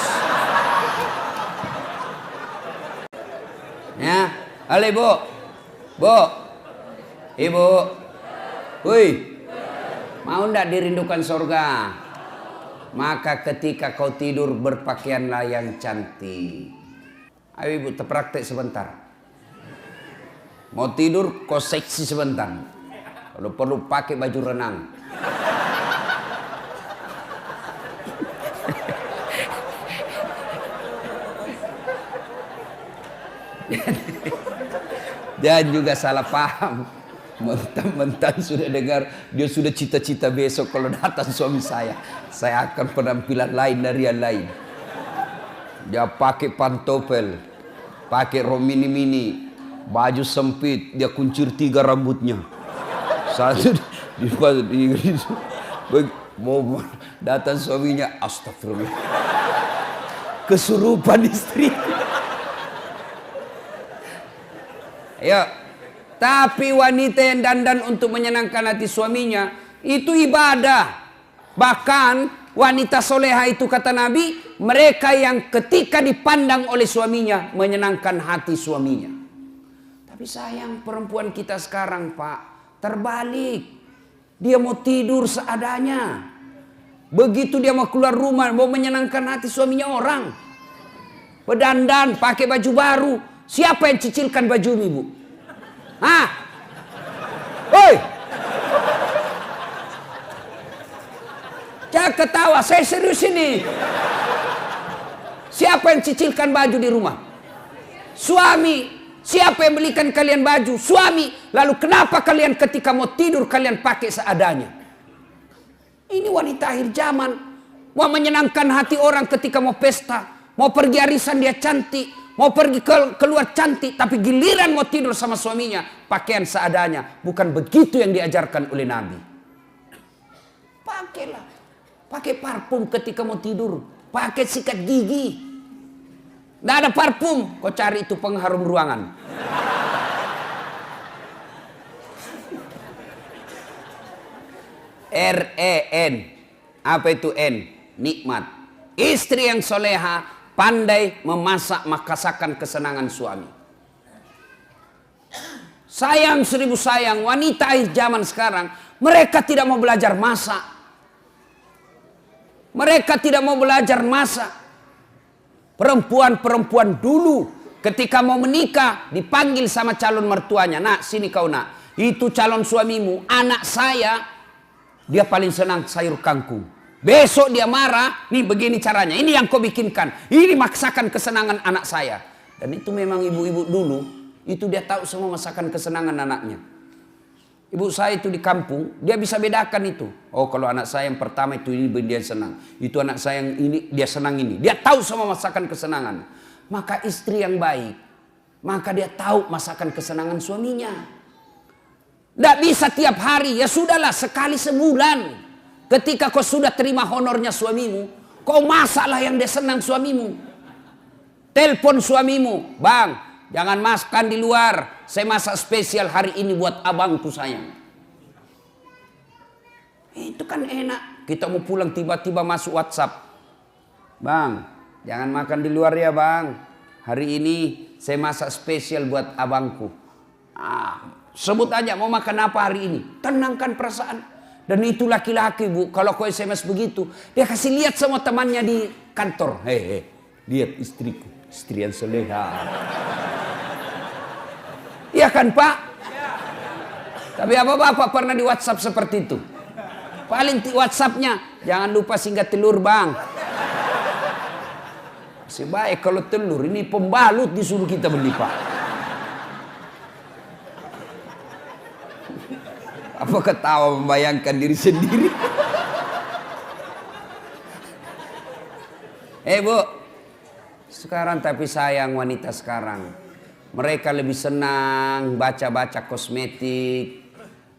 A: Ya, halo ibu. Bu. Ibu. Woi. Mau ndak dirindukan surga? Maka ketika kau tidur berpakaianlah yang cantik. Ayo ibu terpraktek sebentar. Mau tidur kau seksi sebentar. Kalau perlu pakai baju renang. Jangan juga salah paham. Mentang-mentang sudah dengar, dia sudah cita-cita besok kalau datang suami saya akan penampilan lain dari yang lain. Dia pakai pantopel, pakai rok mini-mini, baju sempit, dia kuncir 3 rambutnya. Satu mau datang suaminya, astagfirullah. Kesurupan istri. Ayo. Tapi wanita yang dandan untuk menyenangkan hati suaminya itu ibadah. Bahkan wanita soleha itu kata Nabi, mereka yang ketika dipandang oleh suaminya menyenangkan hati suaminya. Tapi sayang perempuan kita sekarang Pak, terbalik. Dia mau tidur seadanya. Begitu dia mau keluar rumah, mau menyenangkan hati suaminya orang. Berdandan, pakai baju baru. Siapa yang cicilkan baju ibu? Hah? Woi! ketawa, saya serius ini. Siapa yang cicilkan baju di rumah? Suami. Siapa yang belikan kalian baju? Suami. Lalu kenapa kalian ketika mau tidur kalian pakai seadanya? Ini wanita akhir zaman. Mau menyenangkan hati orang ketika mau pesta. Mau pergi arisan dia cantik. Mau pergi keluar cantik. Tapi giliran mau tidur sama suaminya, pakaian seadanya. Bukan begitu yang diajarkan oleh Nabi. Pakailah. Pakai parfum ketika mau tidur. Pakai sikat gigi. Tidak ada parfum. Kau cari itu pengharum ruangan. R-E-N. Apa itu N? Nikmat. Istri yang soleha pandai memasak merasakan kesenangan suami. Sayang seribu sayang, wanita zaman sekarang mereka tidak mau belajar masak. Mereka tidak mau belajar masak. Perempuan-perempuan dulu ketika mau menikah dipanggil sama calon mertuanya. Nak, sini kau nak. Itu calon suamimu, anak saya, dia paling senang sayur kangkung. Besok dia marah, nih begini caranya. Ini yang kau bikinkan. Ini maksakan kesenangan anak saya. Dan itu memang ibu-ibu dulu, itu dia tahu semua masakan kesenangan anaknya. Ibu saya itu di kampung, dia bisa bedakan itu. Oh, kalau anak saya yang pertama itu ini dia senang. Itu anak saya yang ini dia senang ini. Dia tahu semua masakan kesenangan. Maka istri yang baik, maka dia tahu masakan kesenangan suaminya. Tidak bisa tiap hari, ya sudahlah sekali sebulan. Ketika kau sudah terima honornya suamimu, kau masaklah yang dia senang suamimu. Telepon suamimu, bang, jangan makan di luar. Saya masak spesial hari ini buat abangku sayang. Itu kan enak. Kita mau pulang tiba-tiba masuk WhatsApp. Bang, jangan makan di luar ya bang. Hari ini saya masak spesial buat abangku. Sebut aja mau makan apa hari ini. Tenangkan perasaan. Dan itu laki-laki bu. Kalau kau SMS begitu, dia kasih lihat sama temannya di kantor. Hei, lihat istriku. Istri yang soleha. Iya kan Pak? Tapi apa Bapak pernah di WhatsApp seperti itu? Paling WhatsAppnya, jangan lupa singgah telur bang. Masih baik kalau telur, ini pembalut disuruh kita beli Pak. Apa ketawa membayangkan diri sendiri? Bu, sekarang tapi sayang wanita sekarang. Mereka lebih senang baca-baca kosmetik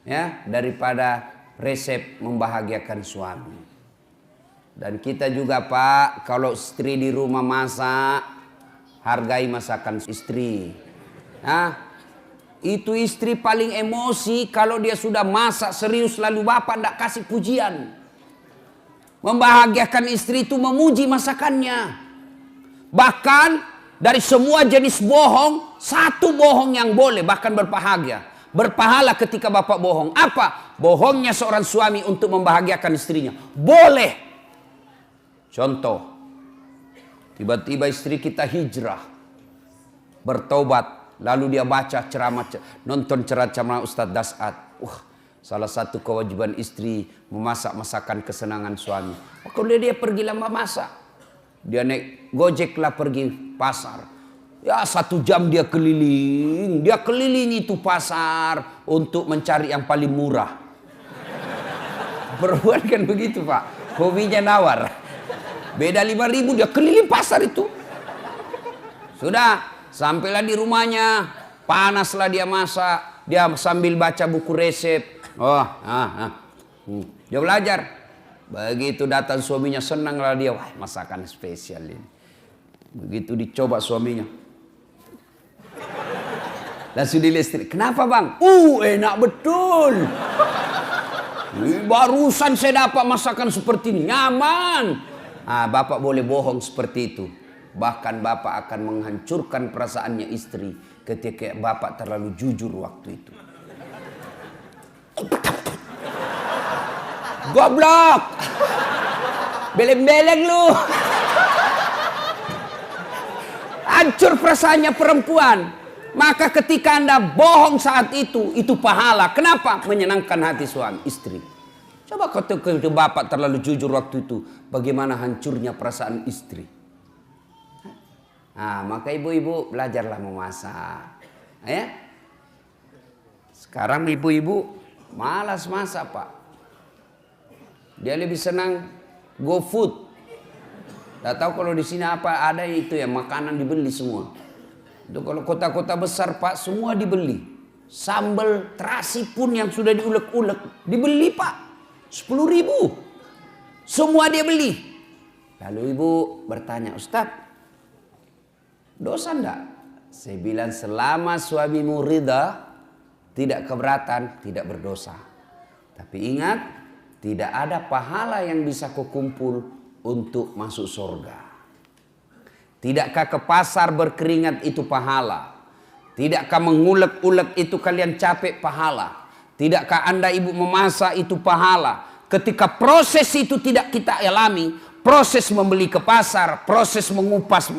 A: ya daripada resep membahagiakan suami. Dan kita juga Pak, kalau istri di rumah masak, hargai masakan istri. Itu istri paling emosi kalau dia sudah masak serius lalu bapak tidak kasih pujian. Membahagiakan istri itu memuji masakannya. Bahkan dari semua jenis bohong, satu bohong yang boleh bahkan berbahagia. Berpahala ketika bapak bohong. Apa? Bohongnya seorang suami untuk membahagiakan istrinya. Boleh. Contoh. Tiba-tiba istri kita hijrah. Bertobat. Lalu dia baca ceramah, nonton ceramah Ustadz Das'ad. Salah satu kewajiban istri memasak masakan kesenangan suami. Kalau dia pergi lama masak. Dia naik Gojek lah pergi pasar. Ya 1 jam dia keliling. Dia keliling itu pasar untuk mencari yang paling murah. Perempuan kan begitu Pak. Hobinya nawar. Beda 5.000 dia keliling pasar itu. Sudah. Sampailah di rumahnya, panaslah dia masak, dia sambil baca buku resep. Dia belajar. Begitu datang suaminya senanglah dia, wah masakan spesial ini. Begitu dicoba suaminya. Langsung dilistrik. Kenapa bang? Enak betul. Barusan saya dapat masakan seperti ini, nyaman. Bapak boleh bohong seperti itu. Bahkan bapak akan menghancurkan perasaannya istri ketika bapak terlalu jujur waktu itu. Goblok! Beleng-beleng lu! Hancur perasaannya perempuan. Maka ketika Anda bohong saat itu pahala. Kenapa? Menyenangkan hati suami, istri.
B: Coba kalau bapak terlalu jujur waktu itu, bagaimana hancurnya perasaan istri. Nah, maka ibu-ibu belajarlah memasak. Ya. Sekarang ibu-ibu malas masak, Pak. Dia lebih senang go food. Tidak tahu kalau di sini apa ada itu ya, makanan dibeli semua. Itu kalau kota-kota besar, Pak, semua dibeli. Sambal terasi pun yang sudah diulek-ulek dibeli, Pak. 10.000. Semua dia beli. Lalu ibu bertanya, Ustaz, dosa enggak? Saya bilang selama suamimu ridha, tidak keberatan, tidak berdosa. Tapi ingat, tidak ada pahala yang bisa kau kumpul untuk masuk surga. Tidakkah ke pasar berkeringat itu pahala? Tidakkah mengulek-ulek itu kalian capek pahala? Tidakkah Anda ibu memasak itu pahala? Ketika proses itu tidak kita alami, proses membeli ke pasar, proses mengupas,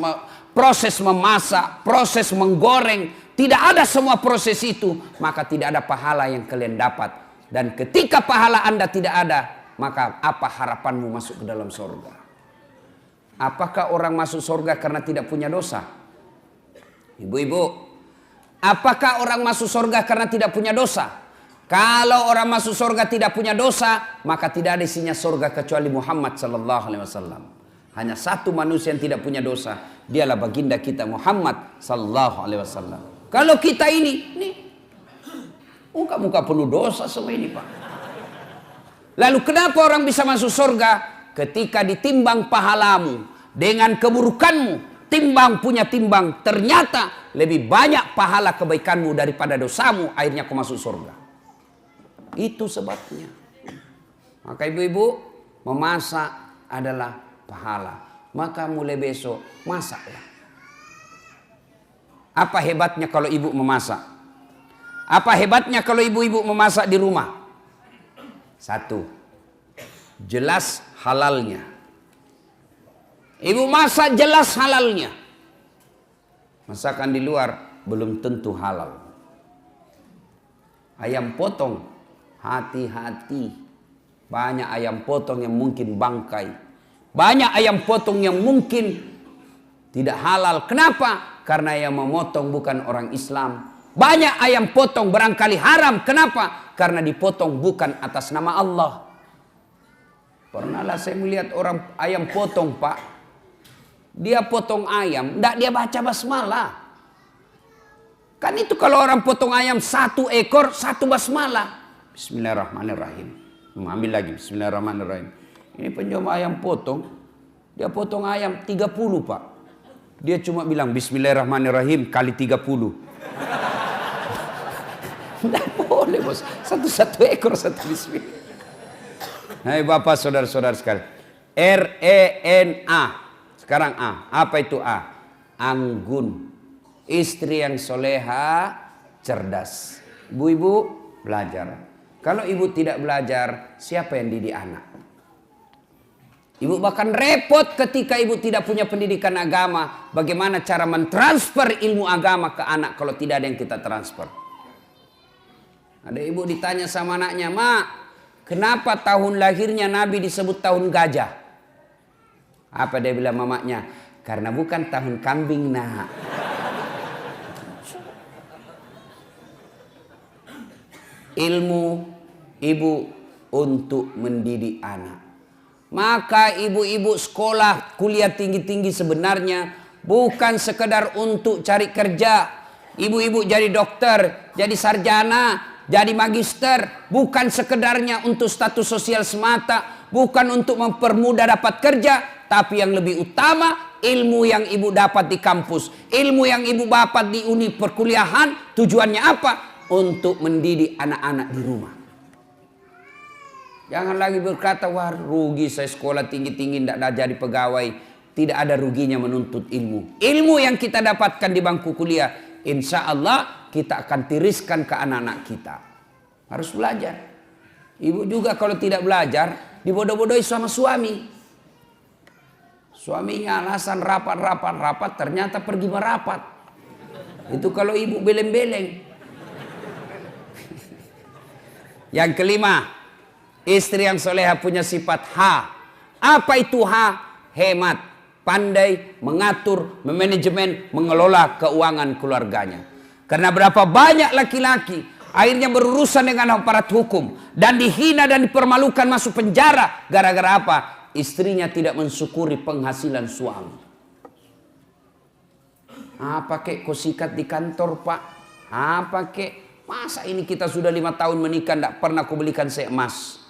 B: proses memasak, proses menggoreng, tidak ada semua proses itu, maka tidak ada pahala yang kalian dapat. Dan ketika pahala Anda tidak ada, maka apa harapanmu masuk ke dalam surga? Apakah orang masuk surga karena tidak punya dosa? Ibu-ibu, apakah orang masuk surga karena tidak punya dosa? Kalau orang masuk surga tidak punya dosa, maka tidak ada isinya surga kecuali Muhammad sallallahu alaihi wasallam. Hanya satu manusia yang tidak punya dosa, dialah baginda kita Muhammad sallallahu alaihi wasallam. Kalau kita ini muka-muka penuh dosa semua ini, Pak. Lalu kenapa orang bisa masuk surga? Ketika ditimbang pahalamu dengan keburukanmu, timbang punya timbang, ternyata lebih banyak pahala kebaikanmu daripada dosamu, akhirnya kau masuk surga. Itu sebabnya. Maka ibu-ibu, memasak adalah pahala. Maka mulai besok masaklah. Apa hebatnya kalau ibu memasak? Apa hebatnya kalau ibu-ibu memasak di rumah? Satu, jelas halalnya. Ibu masak jelas halalnya. Masakan di luar belum tentu halal. Ayam potong, hati-hati. Banyak ayam potong yang mungkin bangkai. Banyak ayam potong yang mungkin tidak halal. Kenapa? Karena yang memotong bukan orang Islam. Banyak ayam potong barangkali haram. Kenapa? Karena dipotong bukan atas nama Allah. Pernahlah saya melihat orang ayam potong, Pak. Dia potong ayam, enggak dia baca basmalah. Kan itu kalau orang potong ayam 1 ekor, 1 basmalah. Bismillahirrahmanirrahim. Ambil lagi, bismillahirrahmanirrahim. Ini penjual ayam potong, dia potong ayam 30, Pak. Dia cuma bilang bismillahirrahmanirrahim kali 30. Tidak boleh, bos. 1 ekor, 1 bismillah. Hai Bapak, saudara-saudara sekalian. RENA. Sekarang A. Apa itu A? Anggun. Istri yang soleha, cerdas. Ibu-ibu belajar. Kalau ibu tidak belajar, siapa yang didik anak? Ibu bahkan repot ketika ibu tidak punya pendidikan agama. Bagaimana cara mentransfer ilmu agama ke anak kalau tidak ada yang kita transfer? Ada ibu ditanya sama anaknya, "Mak, kenapa tahun lahirnya Nabi disebut tahun gajah?" Apa dia bilang mamanya? Karena bukan tahun kambing, nak. Ilmu ibu untuk mendidik anak. Maka ibu-ibu sekolah kuliah tinggi-tinggi sebenarnya bukan sekedar untuk cari kerja. Ibu-ibu jadi dokter, jadi sarjana, jadi magister, bukan sekedarnya untuk status sosial semata, bukan untuk mempermudah dapat kerja, tapi yang lebih utama ilmu yang ibu dapat di kampus, ilmu yang ibu dapat di uni perkuliahan, tujuannya apa? Untuk mendidik anak-anak di rumah. Jangan lagi berkata, wah rugi saya sekolah tinggi-tinggi tidak jadi pegawai. Tidak ada ruginya menuntut ilmu. Ilmu yang kita dapatkan di bangku kuliah, insya Allah kita akan tiriskan ke anak-anak kita. Harus belajar. Ibu juga kalau tidak belajar, dibodoh-bodohi sama suami. Suaminya alasan rapat, ternyata pergi merapat. Itu kalau ibu beleng-beleng. Yang kelima,
A: Istri yang soleha punya sifat H. Apa itu H? Hemat, pandai mengatur, memanajemen, mengelola keuangan keluarganya. Karena berapa banyak laki-laki akhirnya berurusan dengan aparat hukum dan dihina dan dipermalukan masuk penjara gara-gara apa? Istrinya tidak mensyukuri penghasilan suami. Apa kek kau sikat di kantor, Pak? Apa kek? Masa ini kita sudah 5 tahun menikah tidak pernah kau belikan saya emas?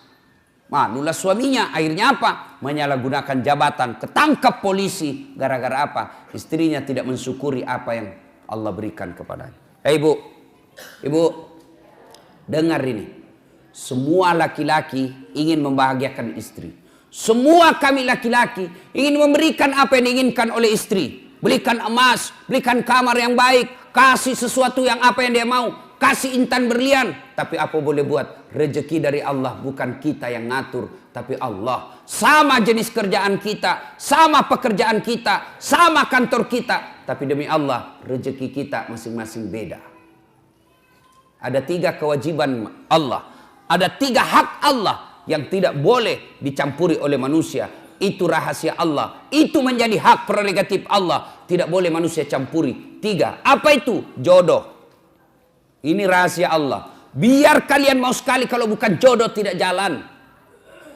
A: Malulah suaminya. Akhirnya apa? Menyalahgunakan jabatan, ketangkap polisi. Gara-gara apa? Istrinya tidak mensyukuri apa yang Allah berikan kepadanya. Ibu, dengar ini. Semua laki-laki ingin membahagiakan istri. Semua kami laki-laki ingin memberikan apa yang diinginkan oleh istri. Belikan emas, belikan kamar yang baik, kasih sesuatu yang apa yang dia mau, kasih intan berlian. Tapi apa boleh buat? Rezeki dari Allah, bukan kita yang ngatur, tapi Allah. Sama jenis kerjaan kita, sama pekerjaan kita, sama kantor kita, tapi demi Allah rezeki kita masing-masing beda. Ada 3 kewajiban Allah, ada 3 hak Allah yang tidak boleh dicampuri oleh manusia. Itu rahasia Allah. Itu menjadi hak prerogatif Allah. Tidak boleh manusia campuri. 3. Apa itu? Jodoh. Ini rahasia Allah. Biar kalian mau sekali, kalau bukan jodoh tidak jalan.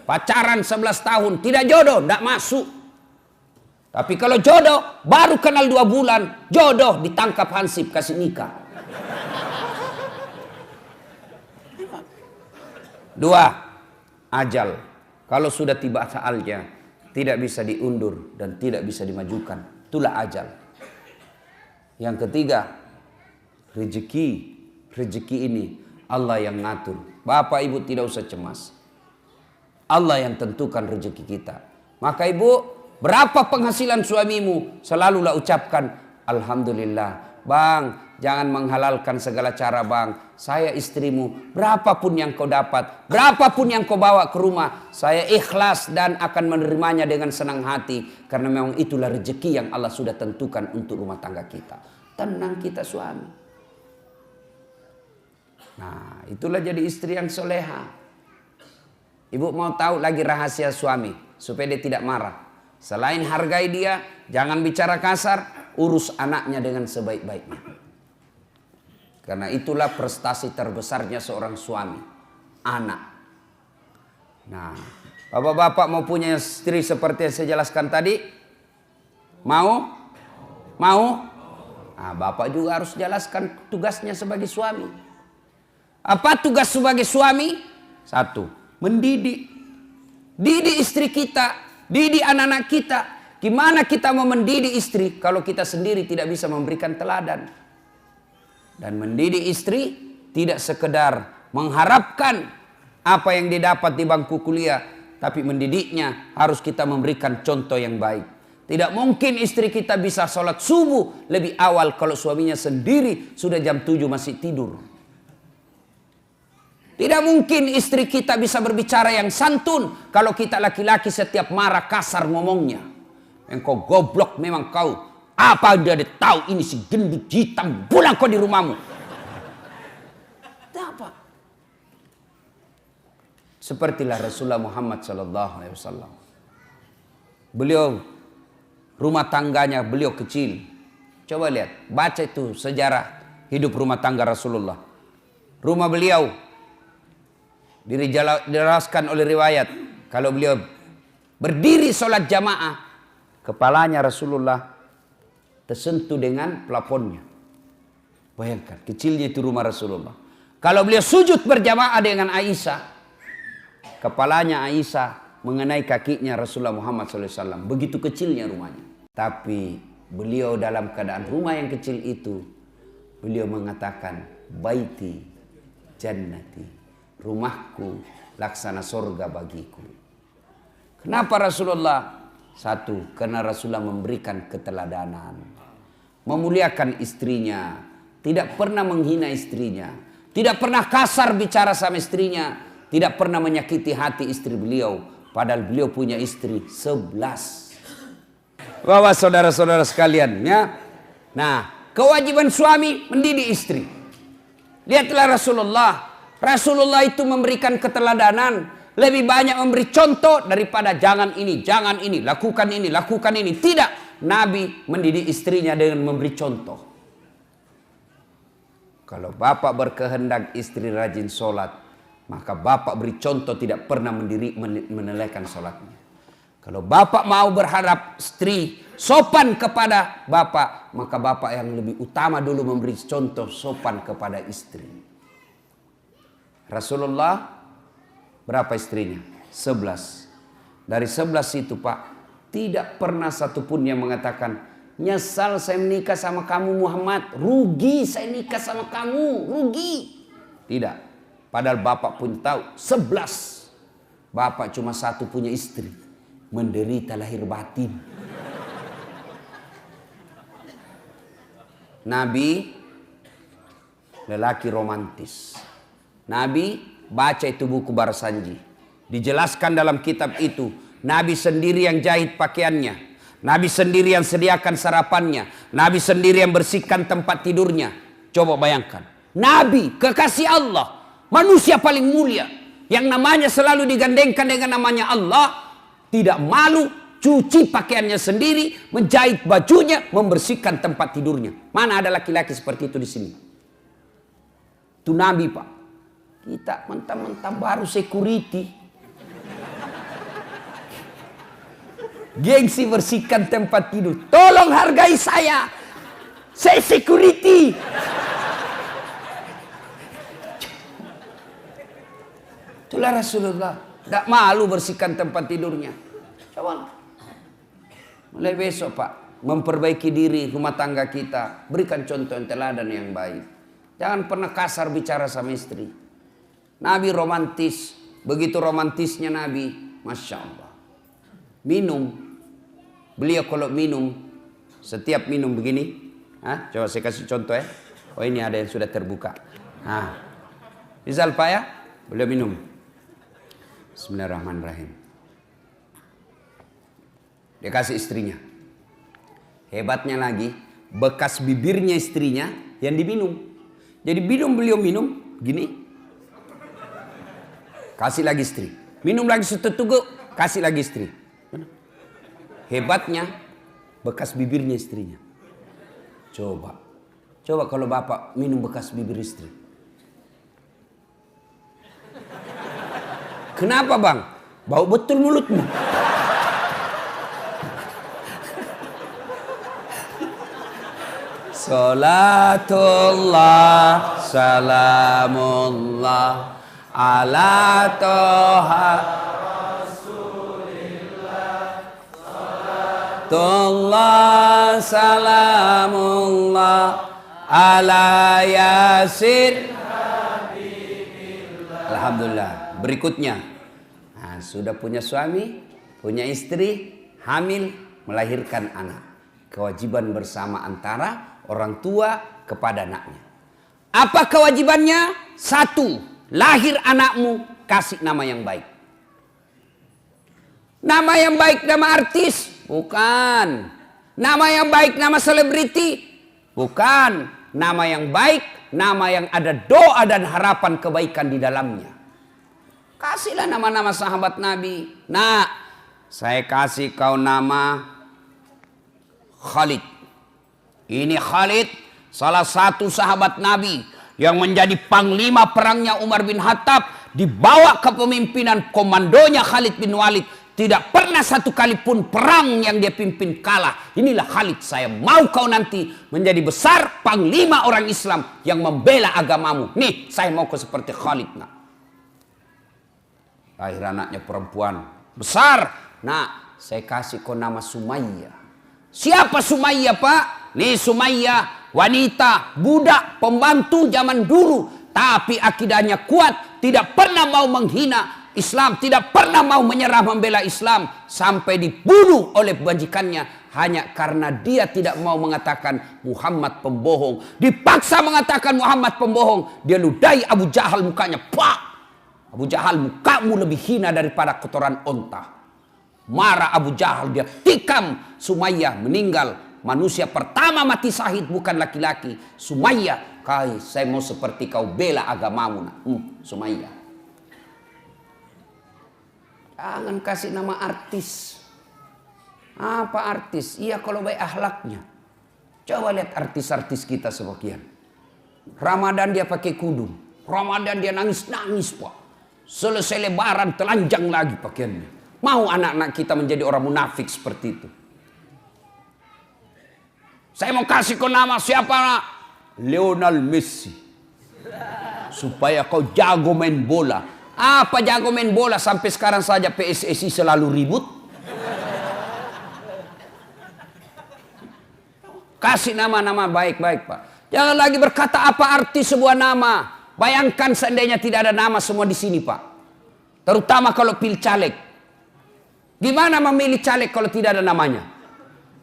A: Pacaran 11 tahun. Tidak jodoh, tidak masuk. Tapi kalau jodoh, baru kenal 2 bulan. Jodoh, ditangkap hansip, kasih nikah. 2. Ajal. Kalau sudah tiba saatnya, tidak bisa diundur dan tidak bisa dimajukan. Itulah ajal. Yang ketiga, rezeki. Rezeki ini Allah yang ngatur. Bapak ibu tidak usah cemas. Allah yang tentukan rezeki kita. Maka ibu, berapa penghasilan suamimu? Selalulah ucapkan Alhamdulillah. Bang, jangan menghalalkan segala cara bang. Saya istrimu, berapapun yang kau dapat, berapapun yang kau bawa ke rumah, saya ikhlas dan akan menerimanya dengan senang hati. Karena memang itulah rezeki yang Allah sudah tentukan untuk rumah tangga kita. Tenang kita suami. Nah, itulah jadi istri yang soleha. Ibu mau tahu lagi rahasia suami, supaya dia tidak marah. Selain hargai dia, jangan bicara kasar, urus anaknya dengan sebaik-baiknya. Karena itulah prestasi terbesarnya seorang suami, anak. Nah, bapak-bapak mau punya istri seperti yang saya jelaskan tadi? Mau? Mau? Nah, bapak juga harus jelaskan tugasnya sebagai suami. Apa tugas sebagai suami? 1, mendidik. Didik istri kita, didik anak-anak kita. Gimana kita mau mendidik istri kalau kita sendiri tidak bisa memberikan teladan? Dan mendidik istri tidak sekedar mengharapkan apa yang didapat di bangku kuliah, tapi mendidiknya harus kita memberikan contoh yang baik. Tidak mungkin istri kita bisa sholat subuh lebih awal kalau suaminya sendiri sudah jam 7 masih tidur. Tidak mungkin istri kita bisa berbicara yang santun kalau kita laki-laki setiap marah kasar ngomongnya. Engkau goblok memang kau. Apa dia tahu ini si gendut hitam, pulang kau di rumahmu. Apa? Sepertilah Rasulullah Muhammad SAW. Beliau rumah tangganya beliau kecil. Coba lihat, baca itu sejarah hidup rumah tangga Rasulullah. Rumah beliau dijelaskan oleh riwayat, kalau beliau berdiri sholat jamaah, kepalanya Rasulullah tersentuh dengan plafonnya. Bayangkan, kecilnya itu rumah Rasulullah. Kalau beliau sujud berjamaah dengan Aisyah, kepalanya Aisyah mengenai kakinya Rasulullah Muhammad SAW. Begitu kecilnya rumahnya. Tapi beliau dalam keadaan rumah yang kecil itu, beliau mengatakan, baiti jannati, rumahku laksana surga bagiku. Kenapa Rasulullah? 1, karena Rasulullah memberikan keteladanan, memuliakan istrinya, tidak pernah menghina istrinya, tidak pernah kasar bicara sama istrinya, tidak pernah menyakiti hati istri beliau, padahal beliau punya istri 11. Bapak saudara-saudara sekalian, ya. Nah, kewajiban suami mendidik istri. Lihatlah Rasulullah. Rasulullah itu memberikan keteladanan. Lebih banyak memberi contoh daripada jangan ini, lakukan ini, lakukan ini. Tidak. Nabi mendidik istrinya dengan memberi contoh. Kalau bapak berkehendak istri rajin sholat, maka bapak beri contoh tidak pernah menelehkan sholatnya. Kalau bapak mau berharap istri sopan kepada bapak, maka bapak yang lebih utama dulu memberi contoh sopan kepada istri. Rasulullah berapa istrinya? 11. Dari 11 itu Pak, tidak pernah satupun yang mengatakan, nyesal saya menikah sama kamu Muhammad, rugi saya nikah sama kamu, rugi. Tidak. Padahal bapak pun tahu 11. Bapak cuma satu punya istri, menderita lahir batin. Nabi lelaki romantis. Nabi baca itu buku Barsanji. Dijelaskan dalam kitab itu, Nabi sendiri yang jahit pakaiannya. Nabi sendiri yang sediakan sarapannya. Nabi sendiri yang bersihkan tempat tidurnya. Coba bayangkan. Nabi, kekasih Allah. Manusia paling mulia. Yang namanya selalu digandengkan dengan namanya Allah. Tidak malu, cuci pakaiannya sendiri. Menjahit bajunya, membersihkan tempat tidurnya. Mana ada laki-laki seperti itu di sini? Itu Nabi Pak. Kita mentang-mentang baru security. Gengsi bersihkan tempat tidur. Tolong hargai saya. Saya security. Itulah Rasulullah. Tidak malu bersihkan tempat tidurnya. Coba. Mulai besok Pak. Memperbaiki diri rumah tangga kita. Berikan contoh yang teladan yang baik. Jangan pernah kasar bicara sama istri. Nabi romantis. Begitu romantisnya Nabi. Masya Allah. Minum. Beliau kalau minum. Setiap minum begini. Coba saya kasih contoh ya. Oh ini ada yang sudah terbuka. Misal Pak ya. Beliau minum. Bismillahirrahmanirrahim. Dia kasih istrinya. Hebatnya lagi. Bekas bibirnya istrinya yang diminum. Jadi beliau minum. Gini. Kasih lagi istri. Minum lagi setetuguk. Kasih lagi istri. Hebatnya bekas bibirnya istrinya. Coba kalau bapak minum bekas bibir istri. Kenapa bang? Bau betul mulutmu. Salatullah, salamullah ala toha Salatullah salamullah ala yasin. Alhamdulillah. Berikutnya, sudah punya suami, punya istri, hamil, melahirkan anak. Kewajiban bersama antara orang tua kepada anaknya. Apa kewajibannya? 1, lahir anakmu, kasih nama yang baik. Nama yang baik nama artis? Bukan. Nama yang baik nama selebriti? Bukan. Nama yang baik, nama yang ada doa dan harapan kebaikan di dalamnya. Kasihlah nama-nama sahabat Nabi. Nah, saya kasih kau nama Khalid. Ini Khalid, salah satu sahabat Nabi yang menjadi panglima perangnya Umar bin Khattab, dibawa kepemimpinan komandonya Khalid bin Walid. Tidak pernah satu kali pun perang yang dia pimpin kalah. Inilah Khalid, saya mau kau nanti menjadi besar panglima orang Islam yang membela agamamu. Nih, saya mau kau seperti Khalid. Nah, lahir anaknya perempuan besar. Nah, saya kasih kau nama Sumayyah. Siapa Sumayyah Pak? Nih Sumayyah, wanita, budak, pembantu zaman dulu. Tapi akidahnya kuat, tidak pernah mau menghina Islam, tidak pernah mau menyerah membela Islam. Sampai dibunuh oleh majikannya hanya karena dia tidak mau mengatakan Muhammad pembohong. Dipaksa mengatakan Muhammad pembohong. Dia ludahi Abu Jahal mukanya. Pak! Abu Jahal, mukamu lebih hina daripada kotoran onta. Marah Abu Jahal, dia tikam Sumayyah, meninggal. Manusia pertama mati syahid bukan laki-laki. Sumayyah, saya mau seperti kau bela agamamu. Sumayyah. Jangan kasih nama artis. Apa artis? Iya kalau baik akhlaknya. Coba lihat artis-artis kita sebagian. Ramadan dia pakai kudung. Ramadan dia nangis-nangis Pak. Selesai lebaran telanjang lagi pakaiannya. Mau anak-anak kita menjadi orang munafik seperti itu? Saya mau kasih kau nama siapa nak? Lionel Messi. Supaya kau jago main bola. Apa jago main bola sampai sekarang saja PSSI selalu ribut? Kasih nama-nama baik-baik Pak. Jangan lagi berkata apa arti sebuah nama. Bayangkan seandainya tidak ada nama semua di sini Pak. Terutama kalau pilih caleg. Gimana memilih caleg kalau tidak ada namanya?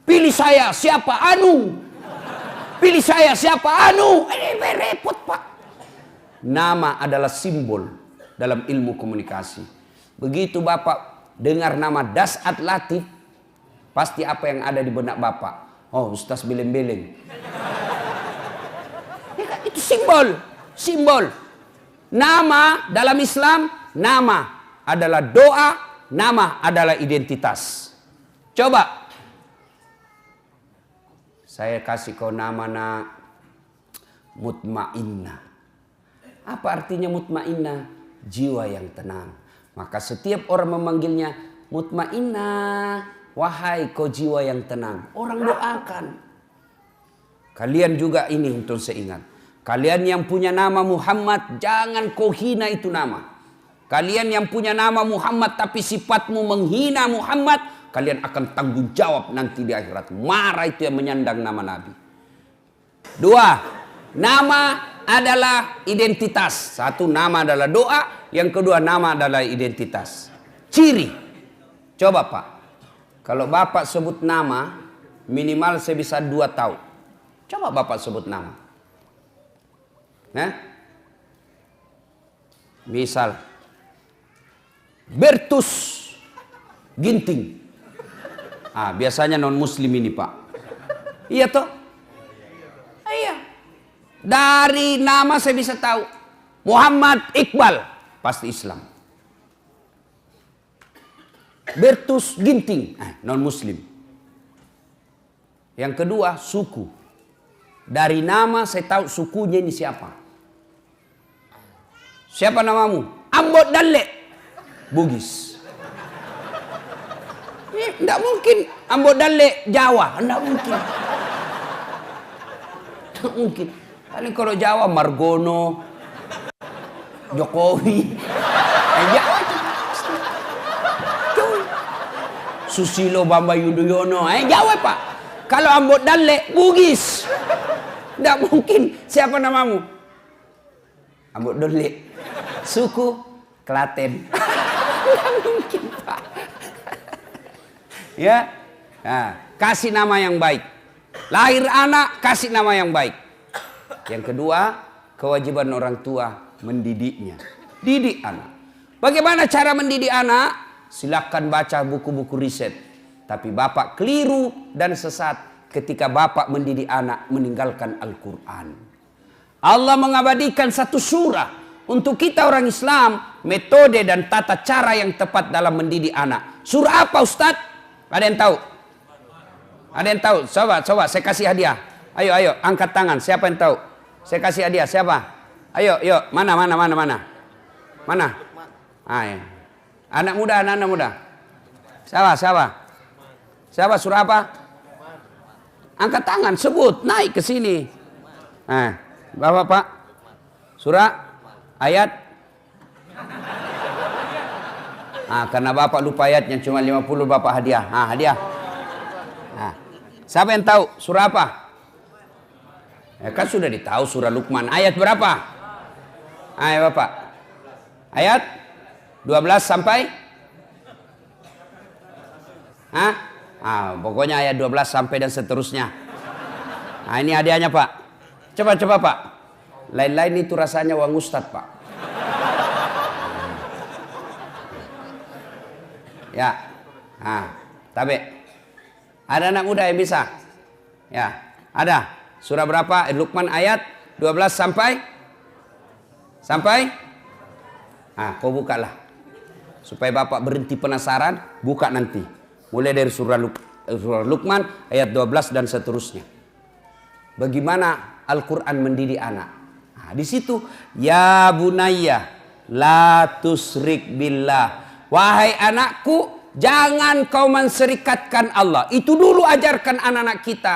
A: Pilih saya siapa? Anu. Pilih saya siapa? Anu. Ini repot Pak. Nama adalah simbol dalam ilmu komunikasi. Begitu Bapak dengar nama Dasat Latif, pasti apa yang ada di benak Bapak? Oh, Ustaz beleng-beleng. Ya kan? Itu simbol. Simbol. Nama dalam Islam, nama adalah doa, nama adalah identitas. Coba. Saya kasih kau nama nak Mutmainnah. Apa artinya mutmainnah? Jiwa yang tenang. Maka setiap orang memanggilnya Mutmainnah. Wahai kau jiwa yang tenang. Orang doakan. Kalian juga ini untuk saya ingat. Kalian yang punya nama Muhammad, jangan kau hina itu nama. Kalian yang punya nama Muhammad tapi sifatmu menghina Muhammad, kalian akan tanggung jawab nanti di akhirat. Marah itu yang menyandang nama Nabi. Dua, nama adalah identitas. Satu, nama adalah doa. Yang kedua, nama adalah identitas. Ciri. Coba Pak. Kalau Bapak sebut nama, minimal saya bisa 2 tahu. Coba Bapak sebut nama. Misal Bertus Ginting. Biasanya non muslim ini Pak. Iya toh? Iya. Dari nama saya bisa tahu. Muhammad Iqbal pasti Islam. Bertus Ginting non muslim. Yang kedua suku. Dari nama saya tahu sukunya ini siapa. Siapa namamu? Ambot Dalle. Bugis. Tidak mungkin Ambot Dalle Jawa. Tidak mungkin. Tidak mungkin. Paling kalau Jawa Margono, Jokowi. Jawa itu. Susilo Bambang Yudhoyono. Jawa Pak. Kalau Ambot Dalle Bugis. Tidak mungkin. Siapa namamu? Ambot Dalle. Suku Klaten. Tidak mungkin Pak. Ya. Nah, kasih nama yang baik. Lahir anak, kasih nama yang baik. Yang kedua, kewajiban orang tua mendidiknya. Didik anak. Bagaimana cara mendidik anak? Silakan baca buku-buku riset. Tapi Bapak keliru dan sesat ketika Bapak mendidik anak meninggalkan Al-Quran. Allah mengabadikan satu surah untuk kita orang Islam, metode dan tata cara yang tepat dalam mendidik anak. Surah apa Ustadz? Ada yang tahu? Ada yang tahu? Coba saya kasih hadiah. Ayo angkat tangan. Siapa yang tahu? Saya kasih hadiah. Siapa? Ayo. Mana? Ya. Anak muda. Siapa surah apa? Angkat tangan, sebut, naik ke sini. Bapak. Surah ayat. Karena Bapak lupa ayatnya cuma 50 Bapak hadiah. Hadiah. Siapa yang tahu surah apa? Kan sudah ditahu surah Luqman. Ayat berapa? Ayo Bapak. Ayat 12 sampai? Pokoknya ayat 12 sampai dan seterusnya. Ini hadiahnya Pak. Coba Pak. Lain-lain itu rasanya uang Ustadz Pak. Ya. Tapi ada anak muda yang bisa? Ya, ada. Surah berapa? Luqman ayat 12 sampai? Kau bukalah. Supaya Bapak berhenti penasaran, buka nanti. Mulai dari surah Luqman ayat 12 dan seterusnya. Bagaimana Al-Quran mendidik anak. Nah, di situ, ya bunayya la tusrik billah. Wahai anakku, jangan kau menserikatkan Allah. Itu dulu ajarkan anak-anak kita.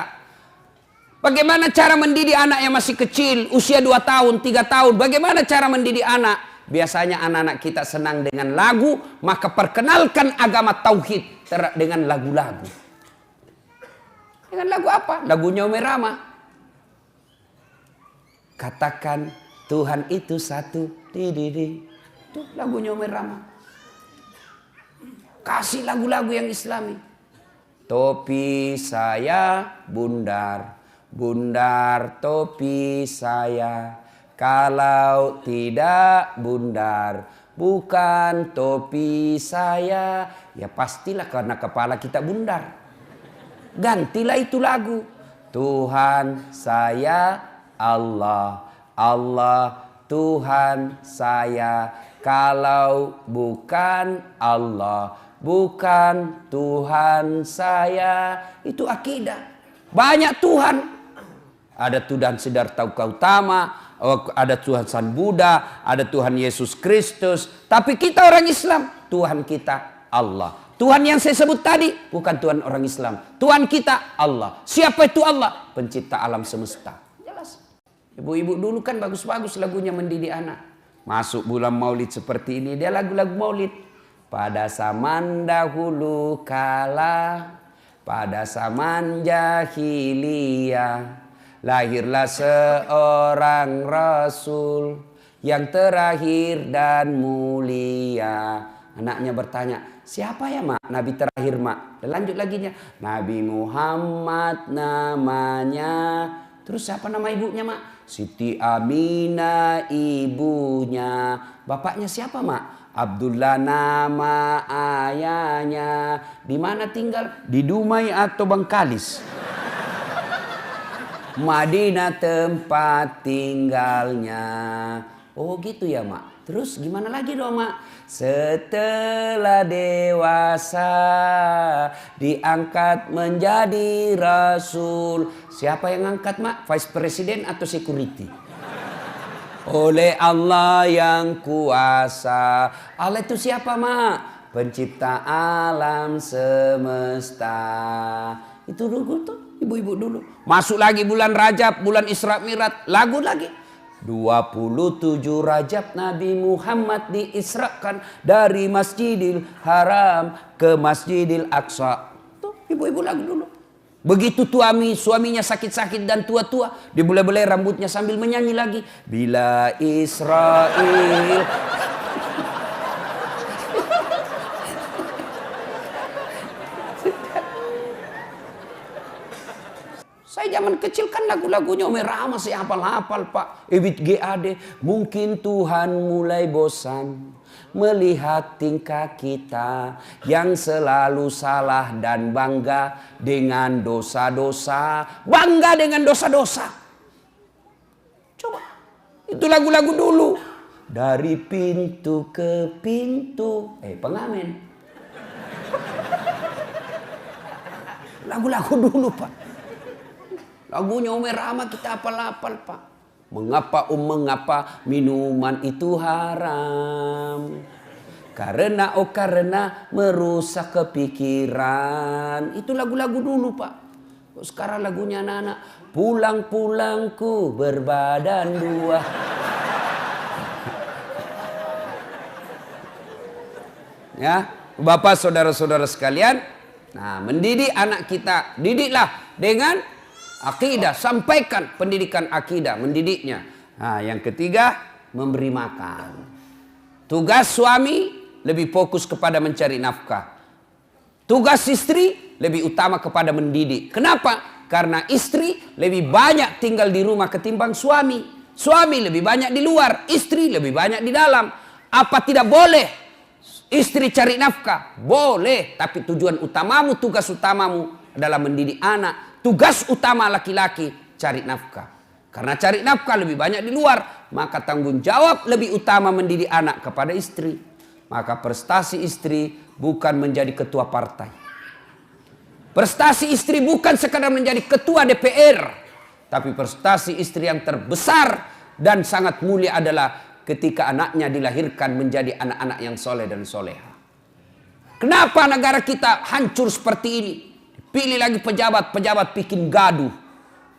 A: Bagaimana cara mendidik anak yang masih kecil, usia 2 tahun, 3 tahun. Bagaimana cara mendidik anak? Biasanya anak-anak kita senang dengan lagu, maka perkenalkan agama tauhid dengan lagu-lagu. Dengan lagu apa? Lagunya Umi Rama. Katakan Tuhan itu satu. Itu lagunya Umi Rama. Kasih lagu-lagu yang Islami. Topi saya bundar, bundar topi saya. Kalau tidak bundar, bukan topi saya. Ya pastilah karena kepala kita bundar. Gantilah itu lagu. Tuhan saya Allah, Allah Tuhan saya. Kalau bukan Allah, bukan Tuhan saya. Itu akidah. Banyak Tuhan. Ada Tuhan Siddhartha Gautama, ada Tuhan Sang Buddha, ada Tuhan Yesus Kristus. Tapi kita orang Islam, Tuhan kita Allah. Tuhan yang saya sebut tadi bukan Tuhan orang Islam. Tuhan kita Allah. Siapa itu Allah? Pencipta alam semesta. Jelas. Ibu-ibu dulu kan bagus-bagus lagunya mendidik anak. Masuk bulan Maulid seperti ini, dia lagu-lagu Maulid. Pada zaman dahulu kala, pada zaman jahiliyah, lahirlah seorang Rasul yang terakhir dan mulia. Anaknya bertanya, siapa ya mak? Nabi terakhir mak. Dan lanjut laginya, Nabi Muhammad namanya. Terus siapa nama ibunya mak? Siti Aminah ibunya. Bapaknya siapa mak? Abdullah nama ayahnya. Di mana tinggal? Di Dumai atau Bangkalis? Madinah tempat tinggalnya. Oh gitu ya mak. Terus gimana lagi dong mak? Setelah dewasa diangkat menjadi rasul. Siapa yang angkat mak? Vice President atau security? Oleh Allah yang kuasa. Allah itu siapa mak? Pencipta alam semesta. Itu dulu tuh ibu-ibu dulu. Masuk lagi bulan Rajab, bulan Isra Mi'raj, lagu lagi. 27 Rajab Nabi Muhammad diisrakan dari Masjidil Haram ke Masjidil Aqsa. Tuh ibu-ibu lagu dulu. Begitu suaminya sakit-sakit dan tua-tua, dibelai-belai rambutnya sambil menyanyi lagi. Bila Israel. Saya zaman kecil kan lagu-lagunya Umi Rama saya hafal-hafal Pak. Ebit GAD. Mungkin Tuhan mulai bosan melihat tingkah kita yang selalu salah dan bangga dengan dosa-dosa. Bangga dengan dosa-dosa. Coba. Itu lagu-lagu dulu. Dari pintu ke pintu. Pengamen. Lagu-lagu dulu Pak. Lagunya Umi Rama kita hafal-hafal Pak. Mengapa minuman itu haram? Karena merusak kepikiran. Itu lagu-lagu dulu Pak. Sekarang lagunya anak-anak. Pulang-pulangku berbadan dua. Ya, Bapak saudara-saudara sekalian. Nah, mendidik anak kita. Didiklah dengan akidah, sampaikan pendidikan akidah, mendidiknya. Nah, yang ketiga, memberi makan. Tugas suami lebih fokus kepada mencari nafkah. Tugas istri lebih utama kepada mendidik. Kenapa? Karena istri lebih banyak tinggal di rumah ketimbang suami. Suami lebih banyak di luar, istri lebih banyak di dalam. Apa tidak boleh istri cari nafkah? Boleh, tapi tujuan utamamu, tugas utamamu adalah mendidik anak. Tugas utama laki-laki cari nafkah. Karena cari nafkah lebih banyak di luar, maka tanggung jawab lebih utama mendidik anak kepada istri. maka prestasi istri bukan menjadi ketua partai. Prestasi istri bukan sekadar menjadi ketua DPR, tapi prestasi istri yang terbesar dan sangat mulia adalah ketika anaknya dilahirkan menjadi anak-anak yang soleh dan soleha. Kenapa negara kita hancur seperti ini? Pilih lagi pejabat bikin gaduh.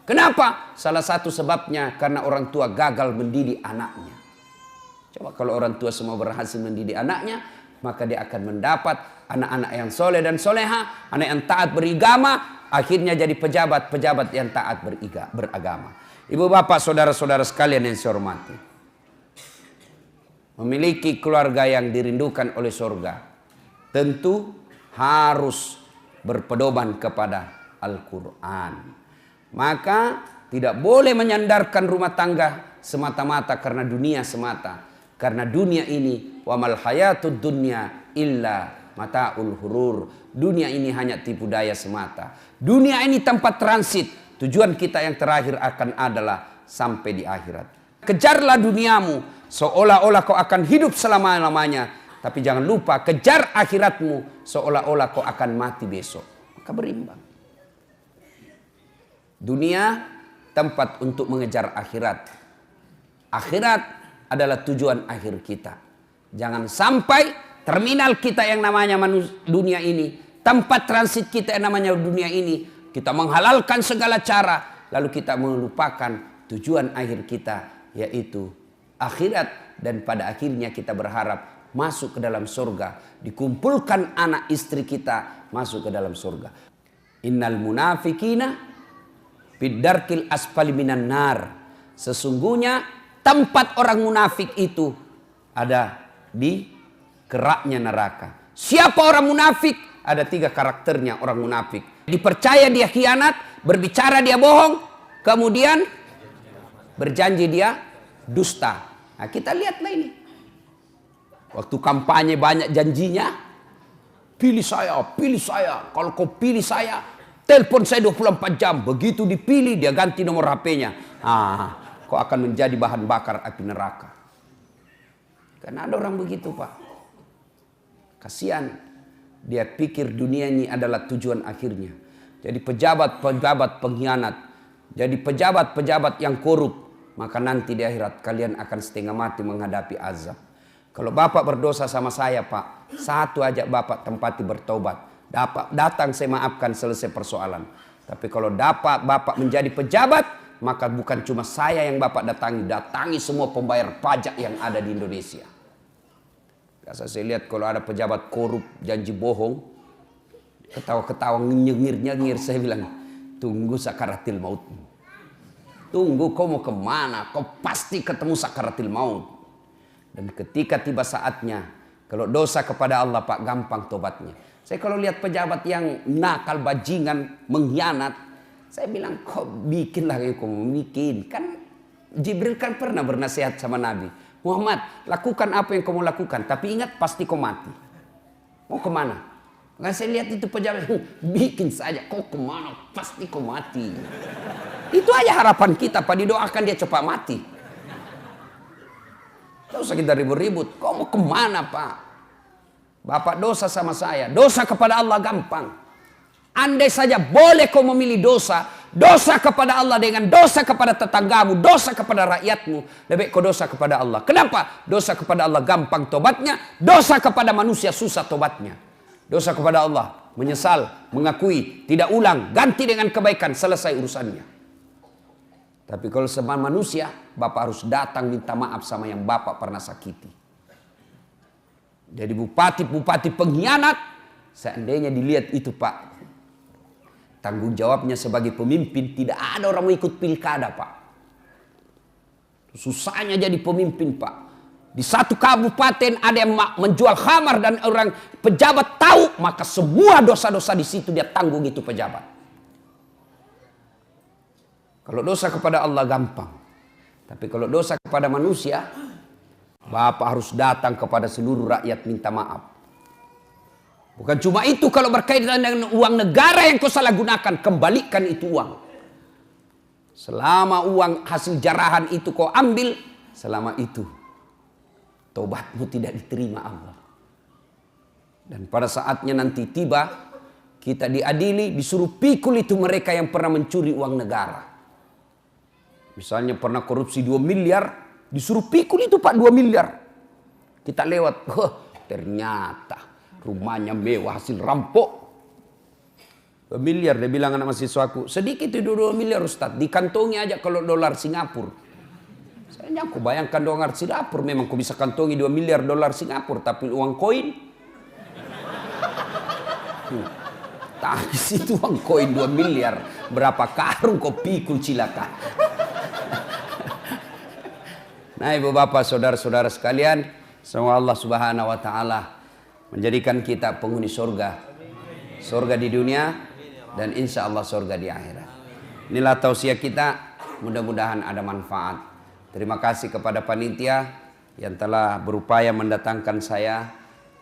A: Kenapa? Salah satu sebabnya karena orang tua gagal mendidik anaknya. Coba kalau orang tua semua berhasil mendidik anaknya, maka dia akan mendapat anak-anak yang soleh dan soleha, anak yang taat beragama, akhirnya jadi pejabat yang taat beragama. Ibu bapak saudara-saudara sekalian yang saya hormati, memiliki keluarga yang dirindukan oleh surga tentu harus berpedoman kepada Al-Quran. Maka tidak boleh menyandarkan rumah tangga semata-mata karena dunia semata. Karena dunia ini wa mal hayatud dunya illa mataul hurur. Dunia ini hanya tipu daya semata. Dunia ini tempat transit. Tujuan kita yang terakhir akan adalah sampai di akhirat. Kejarlah duniamu seolah-olah kau akan hidup selama-lamanya. Tapi jangan lupa kejar akhiratmu seolah-olah kau akan mati besok. Maka berimbang. Dunia tempat untuk mengejar akhirat. Akhirat adalah tujuan akhir kita. Jangan sampai terminal kita yang namanya dunia ini, tempat transit kita yang namanya dunia ini, kita menghalalkan segala cara, lalu kita melupakan tujuan akhir kita, yaitu akhirat. Dan pada akhirnya kita berharap masuk ke dalam surga, dikumpulkan anak istri kita masuk ke dalam surga. Innal munafikina fid-darkil asfali minan nar. Sesungguhnya tempat orang munafik itu ada di keraknya neraka. Siapa orang munafik? Ada 3 karakternya orang munafik. Dipercaya dia khianat, berbicara dia bohong, kemudian berjanji dia dusta. Nah, kita lihatlah ini. Waktu kampanye banyak janjinya, pilih saya, kalau kau pilih saya, telepon saya 24 jam. Begitu dipilih dia ganti nomor HP-nya. Kau akan menjadi bahan bakar api neraka. Karena ada orang begitu, Pak. Kasihan. Dia pikir dunia ini adalah tujuan akhirnya. Jadi pejabat-pejabat pengkhianat. Jadi pejabat-pejabat yang korup. Maka nanti di akhirat kalian akan setengah mati menghadapi azab. Kalau Bapak berdosa sama saya, Pak, satu aja Bapak tempati bertobat. Datang saya maafkan, selesai persoalan. Tapi kalau Bapak menjadi pejabat, maka bukan cuma saya yang Bapak datangi semua pembayar pajak yang ada di Indonesia. Biasa saya lihat kalau ada pejabat korup, janji bohong, ketawa-ketawa, nyengir-nyengir, saya bilang, tunggu sakaratil maut. Tunggu, kau mau kemana? Kau pasti ketemu sakaratil maut. Dan ketika tiba saatnya, kalau dosa kepada Allah, Pak, gampang tobatnya. Saya kalau lihat pejabat yang nakal, bajingan, mengkhianat, saya bilang, kok bikinlah yang kau bikin. Kan Jibril kan pernah bernasihat sama Nabi. Muhammad, lakukan apa yang kau mau lakukan. Tapi ingat, pasti kau mati. Mau kemana? Nah, saya lihat itu pejabat, bikin saja. Kau kemana? Pasti kau mati. Itu aja harapan kita, Pak. Didoakan dia cepat mati. Tidak usah kita ribut-ribut. Kau mau kemana, Pak? Bapak dosa sama saya. Dosa kepada Allah gampang. Andai saja boleh kau memilih dosa. Dosa kepada Allah dengan dosa kepada tetanggamu. Dosa kepada rakyatmu. Lebih kau dosa kepada Allah. Kenapa? Dosa kepada Allah gampang tobatnya. Dosa kepada manusia susah tobatnya. Dosa kepada Allah. Menyesal, mengakui, tidak ulang. Ganti dengan kebaikan, selesai urusannya. Tapi kalau sama manusia, Bapak harus datang minta maaf sama yang Bapak pernah sakiti. Jadi bupati-bupati pengkhianat, seandainya dilihat itu, Pak, tanggung jawabnya sebagai pemimpin, tidak ada orang mau ikut pilkada, Pak. Susahnya jadi pemimpin, Pak. Di satu kabupaten ada yang menjual khamar dan orang pejabat tahu, maka semua dosa-dosa di situ dia tanggung itu pejabat. Kalau dosa kepada Allah gampang. Tapi kalau dosa kepada manusia, Bapak harus datang kepada seluruh rakyat minta maaf. Bukan cuma itu, kalau berkaitan dengan uang negara yang kau salah gunakan, kembalikan itu uang. Selama uang hasil jarahan itu kau ambil, selama itu tobatmu tidak diterima Allah. Dan pada saatnya nanti tiba, kita diadili, disuruh pikul itu mereka yang pernah mencuri uang negara. Misalnya pernah korupsi 2 miliar, disuruh pikul itu Pak 2 miliar. Kita lewat, ternyata rumahnya mewah hasil rampok. 2 miliar, dia bilang anak mahasiswaku, sedikit itu 2 miliar Ustaz, dikantongi aja kalau dolar Singapura. Saya aku bayangkan dolar Singapura, memang aku bisa kantongi 2 miliar dolar Singapura, tapi uang koin. Tapi situ uang koin 2 miliar, berapa karung kau pikul cilaka. Nah ibu bapak saudara-saudara sekalian, semoga Allah subhanahu wa ta'ala menjadikan kita penghuni surga. Surga di dunia dan insya Allah surga di akhirat. Inilah tausiah kita, mudah-mudahan ada manfaat. Terima kasih kepada panitia yang telah berupaya mendatangkan saya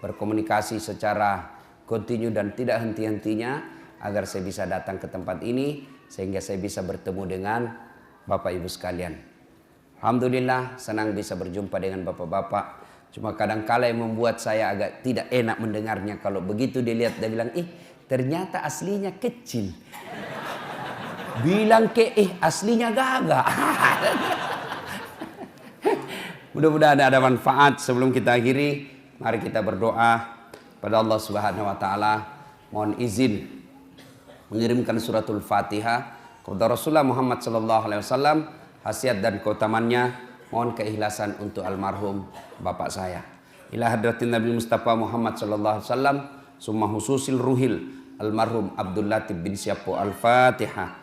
A: berkomunikasi secara kontinu dan tidak henti-hentinya agar saya bisa datang ke tempat ini sehingga saya bisa bertemu dengan Bapak Ibu sekalian. Alhamdulillah senang bisa berjumpa dengan bapak-bapak. Cuma kadang-kala yang membuat saya agak tidak enak mendengarnya kalau begitu dia lihat dia bilang, ternyata aslinya kecil. Bilang aslinya gagah. Mudah-mudahan ada manfaat. Sebelum kita akhiri, mari kita berdoa pada Allah Subhanahu wa taala. Mohon izin mengirimkan suratul Fatihah kepada Rasulullah Muhammad sallallahu alaihi wasallam, khasiat dan keutamannya. Mohon keikhlasan untuk almarhum bapak saya. Ila hadratin Nabi Mustafa Muhammad sallallahu alaihi wasallam, summa hususil ruhil almarhum Abdul Latif bin Syapo. Al-Fatihah.